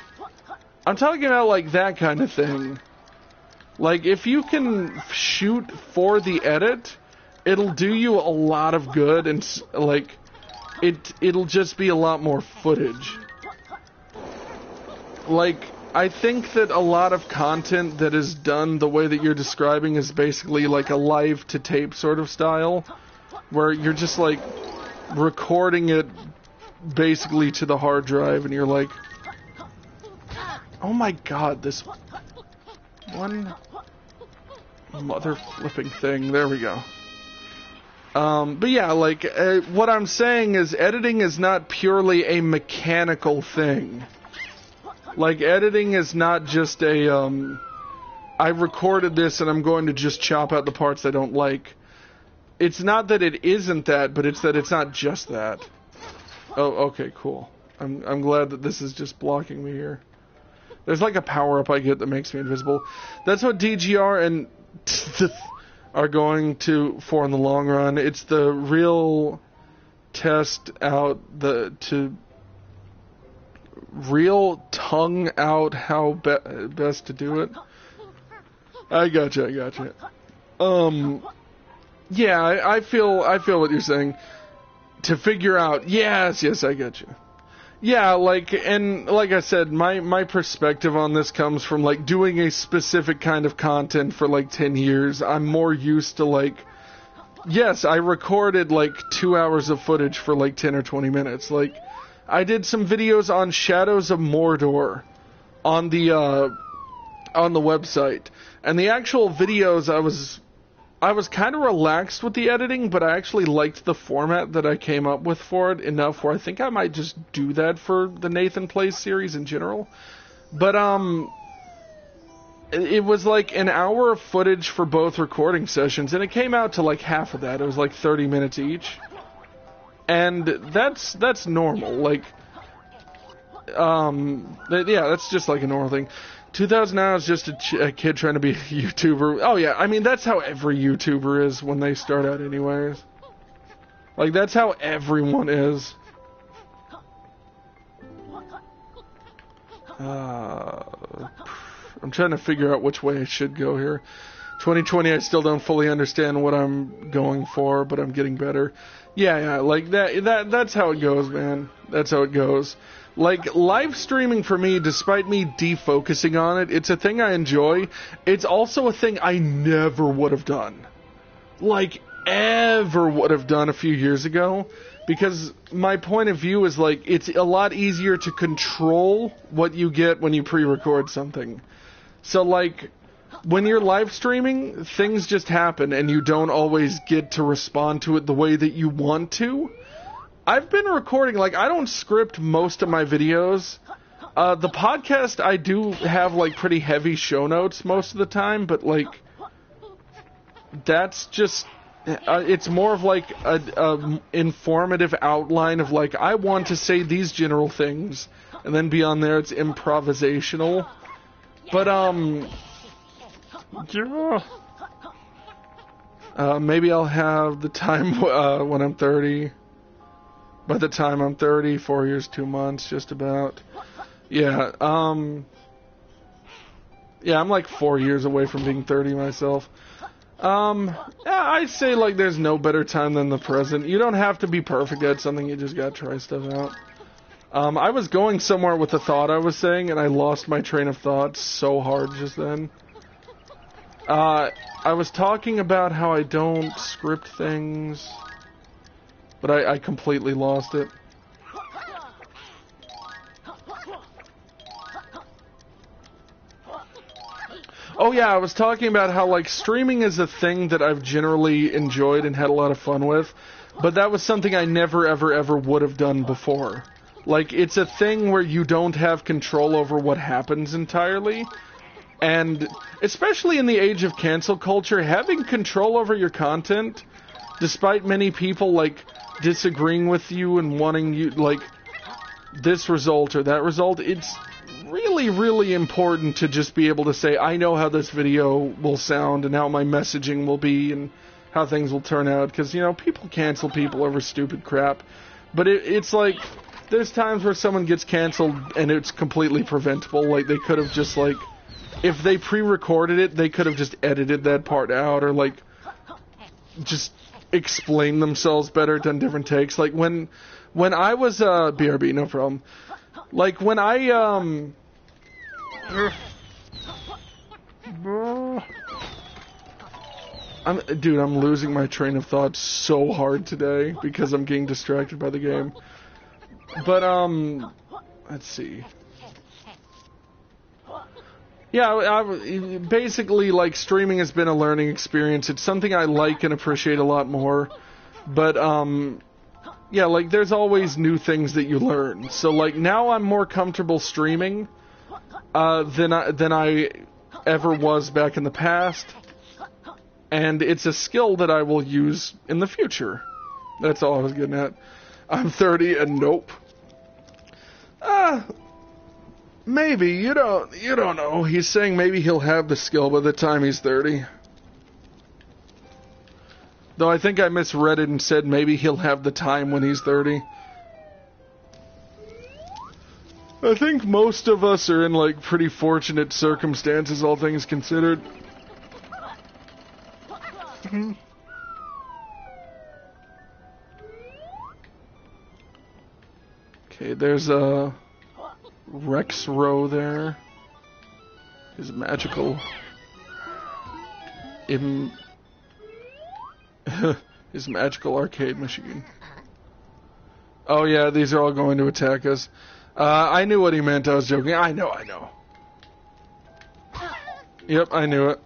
I'm talking about like that kind of thing. Like if you can shoot for the edit, it'll do you a lot of good, and like it'll just be a lot more footage. Like, I think that a lot of content that is done the way that you're describing is basically like a live to tape sort of style, where you're just like recording it basically to the hard drive, and you're like, oh my god, this one mother flipping thing. There we go. But yeah, like, what I'm saying is editing is not purely a mechanical thing. Like, editing is not just a, I recorded this and I'm going to just chop out the parts I don't like. It's not that it isn't that, but it's that it's not just that. Oh, okay, cool. I'm glad that this is just blocking me here. There's like a power-up I get that makes me invisible. That's what DGR and are going for in the long run. It's the real test out real tongue out how best to do it. I gotcha. Yeah, I feel what you're saying. To figure out, yes, I gotcha. Yeah, like I said, my perspective on this comes from like doing a specific kind of content for like 10 years. I'm more used to like, yes, I recorded like 2 hours of footage for like 10 or 20 minutes. Like, I did some videos on Shadows of Mordor on the website, and the actual videos I was kind of relaxed with the editing, but I actually liked the format that I came up with for it enough where I think I might just do that for the Nathan Plays series in general. But, it was like an hour of footage for both recording sessions, and it came out to like half of that. It was like 30 minutes each. And that's normal. Like, yeah, that's just like a normal thing. 2000 hours just a kid trying to be a YouTuber. Oh yeah, I mean that's how every YouTuber is when they start out anyways. Like that's how everyone is. I'm trying to figure out which way I should go here. 2020, I still don't fully understand what I'm going for, but I'm getting better. Yeah, like that's how it goes, man. That's how it goes. Like, live streaming for me, despite me defocusing on it, it's a thing I enjoy. It's also a thing I never would have done. Like, ever would have done a few years ago. Because my point of view is, like, it's a lot easier to control what you get when you pre-record something. So, like, when you're live streaming, things just happen, and you don't always get to respond to it the way that you want to. I've been recording, like, I don't script most of my videos. The podcast, I do have, like, pretty heavy show notes most of the time, but, like, that's just, it's more of, like, a informative outline of, like, I want to say these general things, and then beyond there, it's improvisational. But, yeah. Maybe I'll have the time, when I'm 30. By the time I'm 30, 4 years, 2 months, just about. Yeah, yeah, I'm like 4 years away from being 30 myself. Yeah, I'd say like there's no better time than the present. You don't have to be perfect at something, you just gotta try stuff out. I was going somewhere with the thought I was saying, and I lost my train of thought so hard just then. I was talking about how I don't script things, but I completely lost it. Oh yeah, I was talking about how, like, streaming is a thing that I've generally enjoyed and had a lot of fun with, but that was something I never, ever would have done before. Like, it's a thing where you don't have control over what happens entirely, and especially in the age of cancel culture, having control over your content, despite many people, like, disagreeing with you and wanting you, like, this result or that result. It's really, really important to just be able to say, I know how this video will sound and how my messaging will be and how things will turn out. Because, you know, people cancel people over stupid crap. But it's like, there's times where someone gets canceled and it's completely preventable. Like, they could have just, like, if they pre-recorded it, they could have just edited that part out or, like, just explained themselves better, done different takes. Like, when I was, BRB, no problem. Like, when I, I'm losing my train of thought so hard today because I'm getting distracted by the game. But, let's see. Yeah, basically, like, streaming has been a learning experience. It's something I like and appreciate a lot more. But, yeah, like, there's always new things that you learn. So, like, now I'm more comfortable streaming than I ever was back in the past. And it's a skill that I will use in the future. That's all I was getting at. I'm 30 and nope. Maybe. You don't know. He's saying maybe he'll have the skill by the time he's 30. Though I think I misread it and said maybe he'll have the time when he's 30. I think most of us are in, like, pretty fortunate circumstances, all things considered. Okay, there's a Rex Row there. His magical his magical arcade machine. Oh yeah, these are all going to attack us. I knew what he meant, I was joking. I know. Yep, I knew it.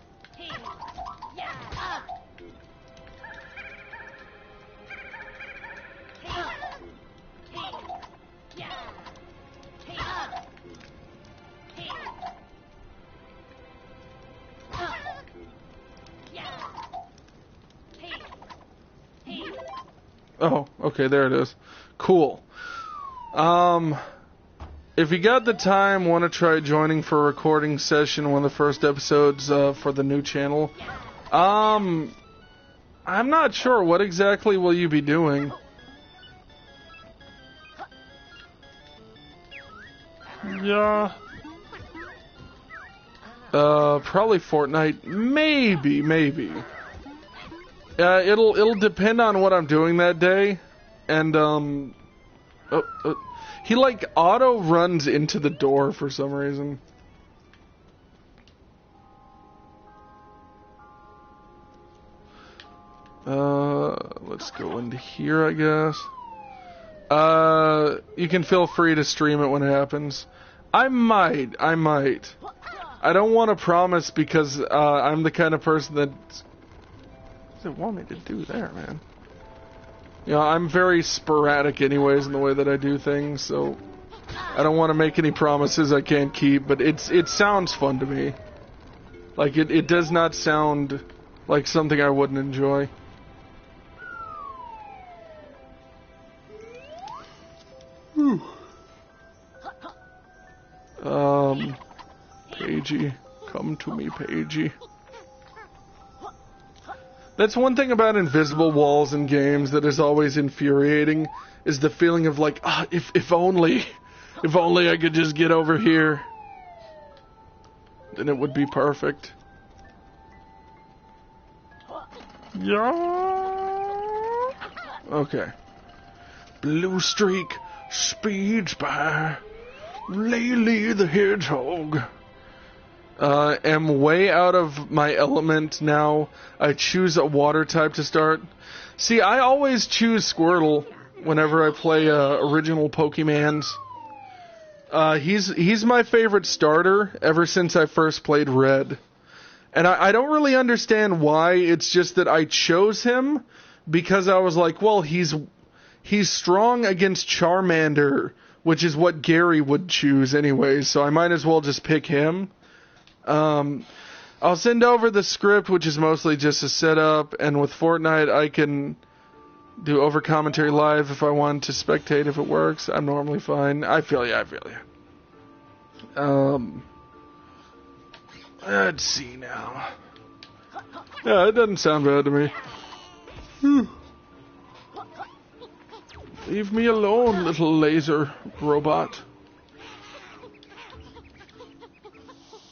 Oh, okay, there it is. Cool. If you got the time, want to try joining for a recording session, one of the first episodes for the new channel. I'm not sure. What exactly will you be doing? Yeah. Probably Fortnite. Maybe. It'll depend on what I'm doing that day, and he like auto runs into the door for some reason. Let's go into here, I guess. You can feel free to stream it when it happens. I might. I don't want to promise because I'm the kind of person that. What does it want me to do there, man? You know, I'm very sporadic anyways in the way that I do things, so I don't want to make any promises I can't keep, but it sounds fun to me. Like, it does not sound like something I wouldn't enjoy. Whew. Pagey. Come to me, Pagey. That's one thing about invisible walls in games that is always infuriating, is the feeling of like, if only I could just get over here, then it would be perfect. Yeah. Okay. Blue streak speeds by Laylee the Hedgehog. Am way out of my element now. I choose a water type to start. See, I always choose Squirtle whenever I play original Pokemans. He's my favorite starter ever since I first played Red. And I don't really understand why. It's just that I chose him because I was like, well, he's strong against Charmander, which is what Gary would choose anyways, so I might as well just pick him. I'll send over the script, which is mostly just a setup, and with Fortnite, I can Do over commentary live if I want to spectate if it works. I'm normally fine. I feel you. Let's see now. Yeah, it doesn't sound bad to me. Leave me alone, little laser robot.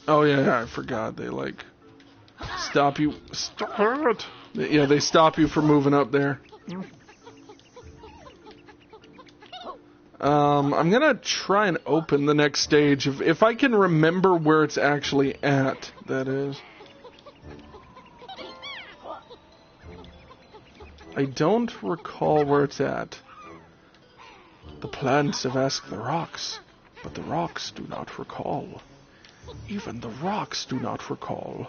Oh yeah, I forgot. They like stop you. Stop it! Yeah, they stop you from moving up there. I'm gonna try and open the next stage if I can remember where it's actually at. That is. I don't recall where it's at. The plants have asked the rocks, but the rocks do not recall. Even the rocks do not recall.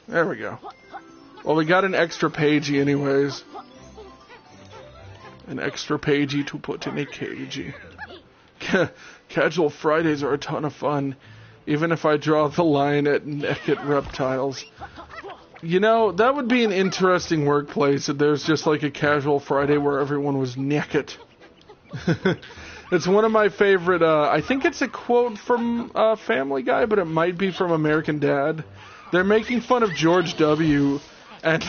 There we go. Well, we got an extra pagey anyways. An extra pagey to put in a cagey. Casual Fridays are a ton of fun, even if I draw the line at naked reptiles. You know, that would be an interesting workplace if there's just like a casual Friday where everyone was naked. It's one of my favorite, I think it's a quote from Family Guy, but it might be from American Dad. They're making fun of George W. And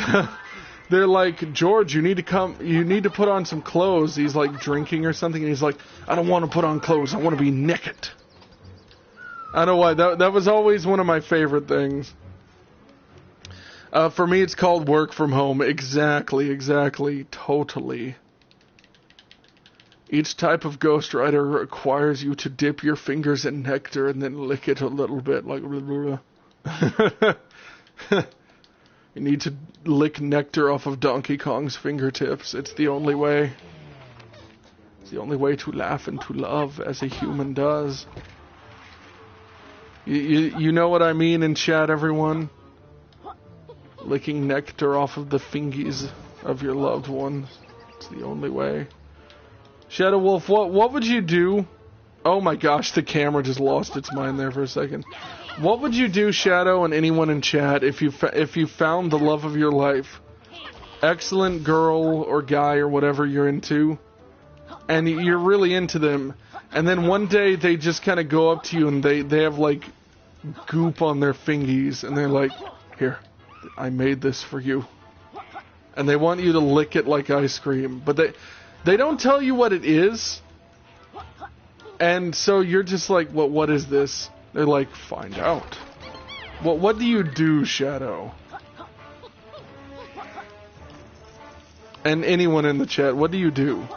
they're like, George, you need to put on some clothes. He's like drinking or something, and he's like, I don't want to put on clothes, I want to be naked. I don't know why, that was always one of my favorite things. For me, it's called work from home. Exactly, totally. Each type of Ghost Rider requires you to dip your fingers in nectar and then lick it a little bit, like blah, blah, blah. You need to lick nectar off of Donkey Kong's fingertips. It's the only way. It's the only way to laugh and to love as a human does. You know what I mean in chat, everyone? Licking nectar off of the fingies of your loved ones. It's the only way. Shadow Wolf, what would you do? Oh my gosh, the camera just lost its mind there for a second. What would you do, Shadow, and anyone in chat, if you found the love of your life? Excellent girl or guy or whatever you're into, and you're really into them, and then one day they just kind of go up to you and they have like goop on their fingies, and they're like, here, I made this for you. And they want you to lick it like ice cream, but they don't tell you what it is. And so you're just like, what is this? They're like, find out. What do you do, Shadow? And anyone in the chat, what do you do?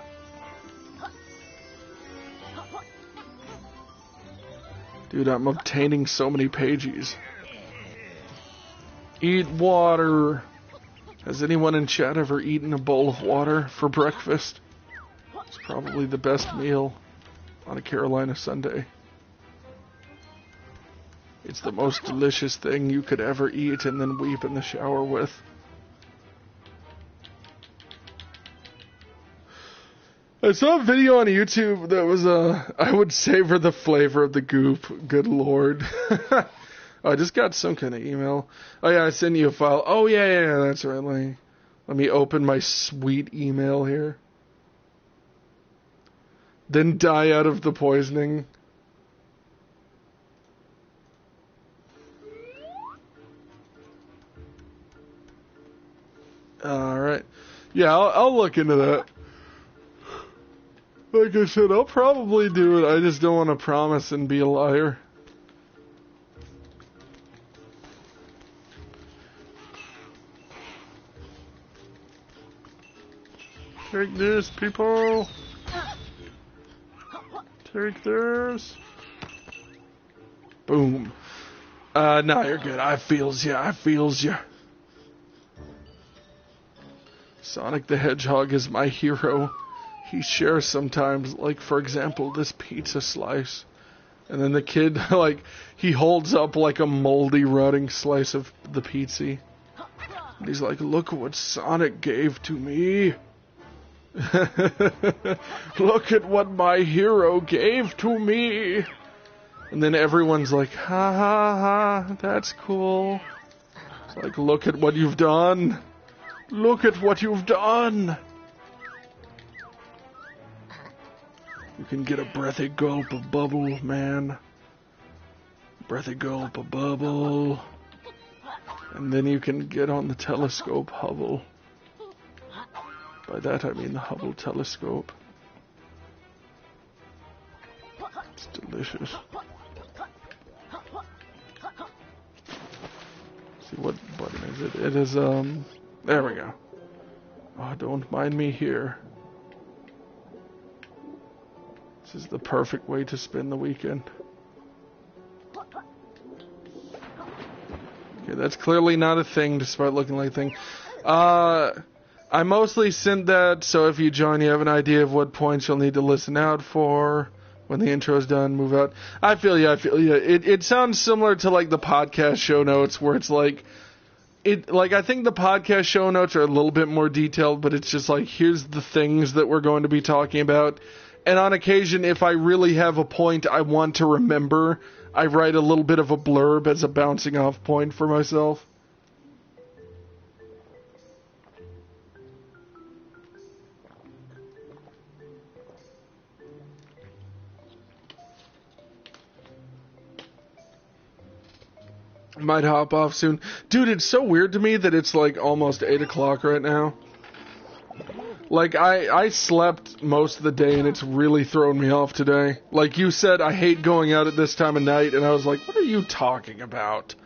Dude, I'm obtaining so many pages. Eat water. Has anyone in chat ever eaten a bowl of water for breakfast? It's probably the best meal on a Carolina Sunday. It's the most delicious thing you could ever eat and then weep in the shower with. I saw a video on YouTube that was, I would savor the flavor of the goop. Good lord. Oh, I just got some kind of email. Oh yeah, I sent you a file. Oh yeah, that's right. Let me open my sweet email here. Then die out of the poisoning. Alright. Yeah, I'll look into that. Like I said, I'll probably do it. I just don't want to promise and be a liar. Take this, people. Take this. Boom. No, you're good. I feels ya. Sonic the Hedgehog is my hero. He shares sometimes, like, for example, this pizza slice. And then the kid, like, he holds up, like, a moldy, rotting slice of the pizza. And he's like, look what Sonic gave to me. Look at what my hero gave to me. And then everyone's like, ha ha ha, that's cool. It's like, look at what you've done. Look at what you've done! You can get a breathy gulp of bubble, man. Breathy gulp of bubble. And then you can get on the telescope Hubble. By that I mean the Hubble telescope. It's delicious. See, what button is it? It is, there we go. Oh, don't mind me here. This is the perfect way to spend the weekend. Okay, that's clearly not a thing, despite looking like a thing. I mostly sent that, so if you join, you have an idea of what points you'll need to listen out for. When the intro's done, move out. I feel you. It sounds similar to, like, the podcast show notes, where it's like, I think the podcast show notes are a little bit more detailed, but it's just like, here's the things that we're going to be talking about. And on occasion, if I really have a point I want to remember, I write a little bit of a blurb as a bouncing off point for myself. Might hop off soon. Dude, it's so weird to me that it's like almost 8 o'clock right now. Like, I slept most of the day and it's really thrown me off today. Like you said, I hate going out at this time of night, and I was like, what are you talking about?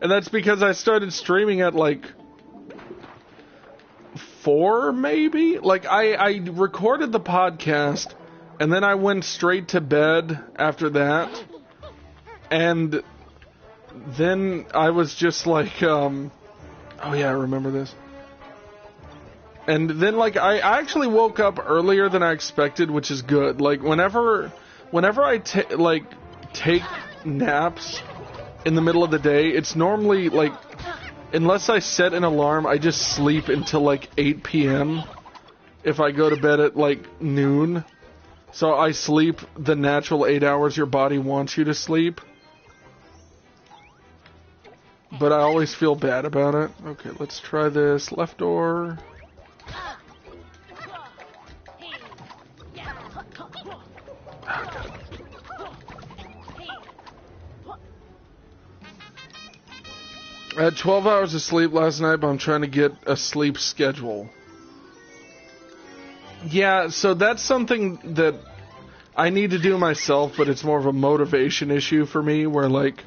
And that's because I started streaming at like 4, maybe? Like, I recorded the podcast, and then I went straight to bed after that. And then I was just like, oh yeah, I remember this. And then, like, I actually woke up earlier than I expected, which is good. Like, whenever I take naps in the middle of the day, it's normally, like, unless I set an alarm, I just sleep until, like, 8 p.m. if I go to bed at, like, noon. So I sleep the natural 8 hours your body wants you to sleep. But I always feel bad about it. Okay, let's try this. Left door. I had 12 hours of sleep last night, but I'm trying to get a sleep schedule. Yeah, so that's something that I need to do myself, but it's more of a motivation issue for me, where, like,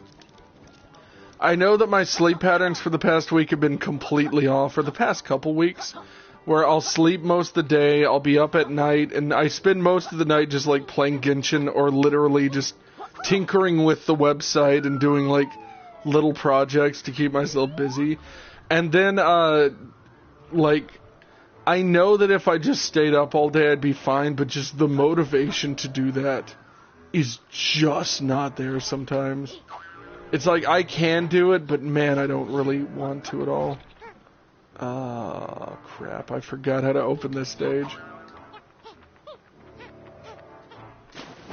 I know that my sleep patterns for the past week have been completely off, for the past couple weeks, where I'll sleep most of the day, I'll be up at night, and I spend most of the night just, like, playing Genshin, or literally just tinkering with the website and doing, like, little projects to keep myself busy. And then, like, I know that if I just stayed up all day I'd be fine, but just the motivation to do that is just not there sometimes. It's like, I can do it, but man, I don't really want to at all. Crap, I forgot how to open this stage.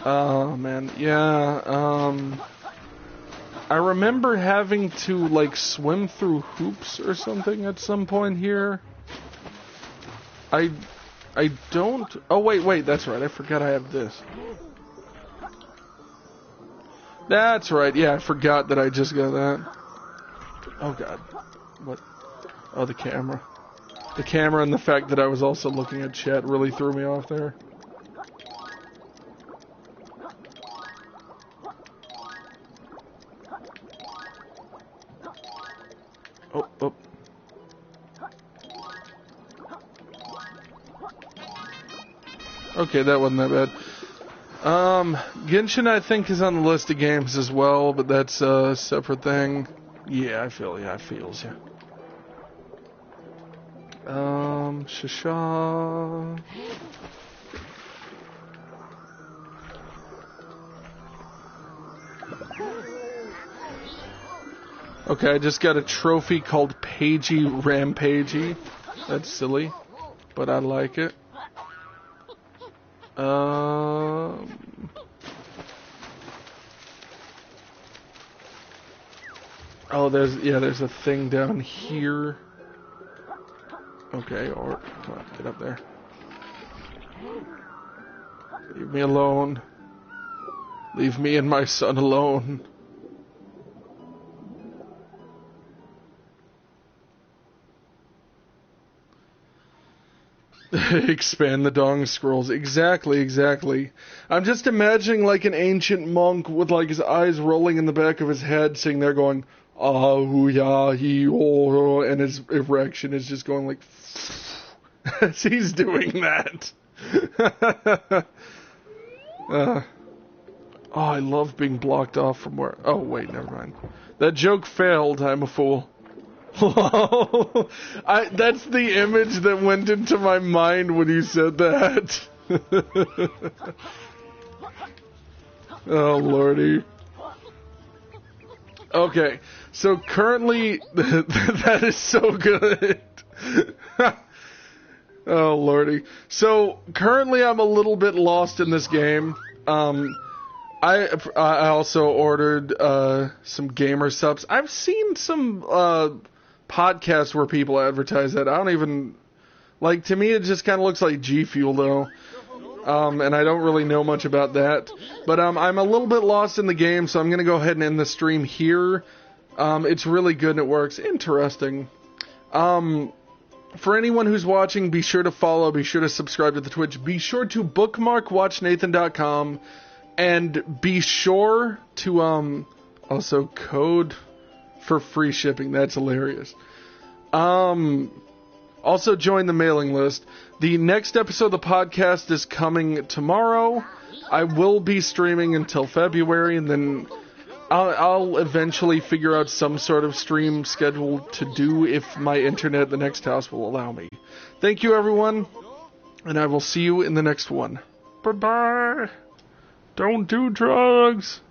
Oh, man, yeah, I remember having to, like, swim through hoops or something at some point here. I don't... Oh, wait, that's right. I forgot I have this. That's right. Yeah, I forgot that I just got that. Oh, God. What? Oh, the camera. The camera and the fact that I was also looking at chat really threw me off there. Oh. Okay, that wasn't that bad. Genshin, I think, is on the list of games as well, but that's a separate thing. Yeah, I feels you. Shasha. Okay, I just got a trophy called Pagey Rampagey. That's silly, but I like it. Oh, there's a thing down here. Okay, or come on, get up there. Leave me alone. Leave me and my son alone. Expand the dong scrolls. Exactly. I'm just imagining like an ancient monk with like his eyes rolling in the back of his head, sitting there going, ah-hoo-ya-hee-oh, and his erection is just going like, as he's doing that. Oh, I love being blocked off from where... Oh, wait, never mind. That joke failed, I'm a fool. That's the image that went into my mind when you said that. Oh, lordy. Okay, so currently... that is so good. Oh, lordy. So, currently I'm a little bit lost in this game. I also ordered some gamer subs. I've seen some podcasts where people advertise that. I don't even... Like, to me, it just kind of looks like G Fuel, though. And I don't really know much about that. But I'm a little bit lost in the game, so I'm going to go ahead and end the stream here. It's really good and it works. Interesting. For anyone who's watching, be sure to follow, be sure to subscribe to the Twitch, be sure to bookmark watchnathan.com, and be sure to also code for free shipping. That's hilarious. Also join the mailing list. The next episode of the podcast is coming tomorrow. I will be streaming until February, and then I'll eventually figure out some sort of stream schedule to do if my internet at the next house will allow me. Thank you, everyone, and I will see you in the next one. Bye-bye. Don't do drugs.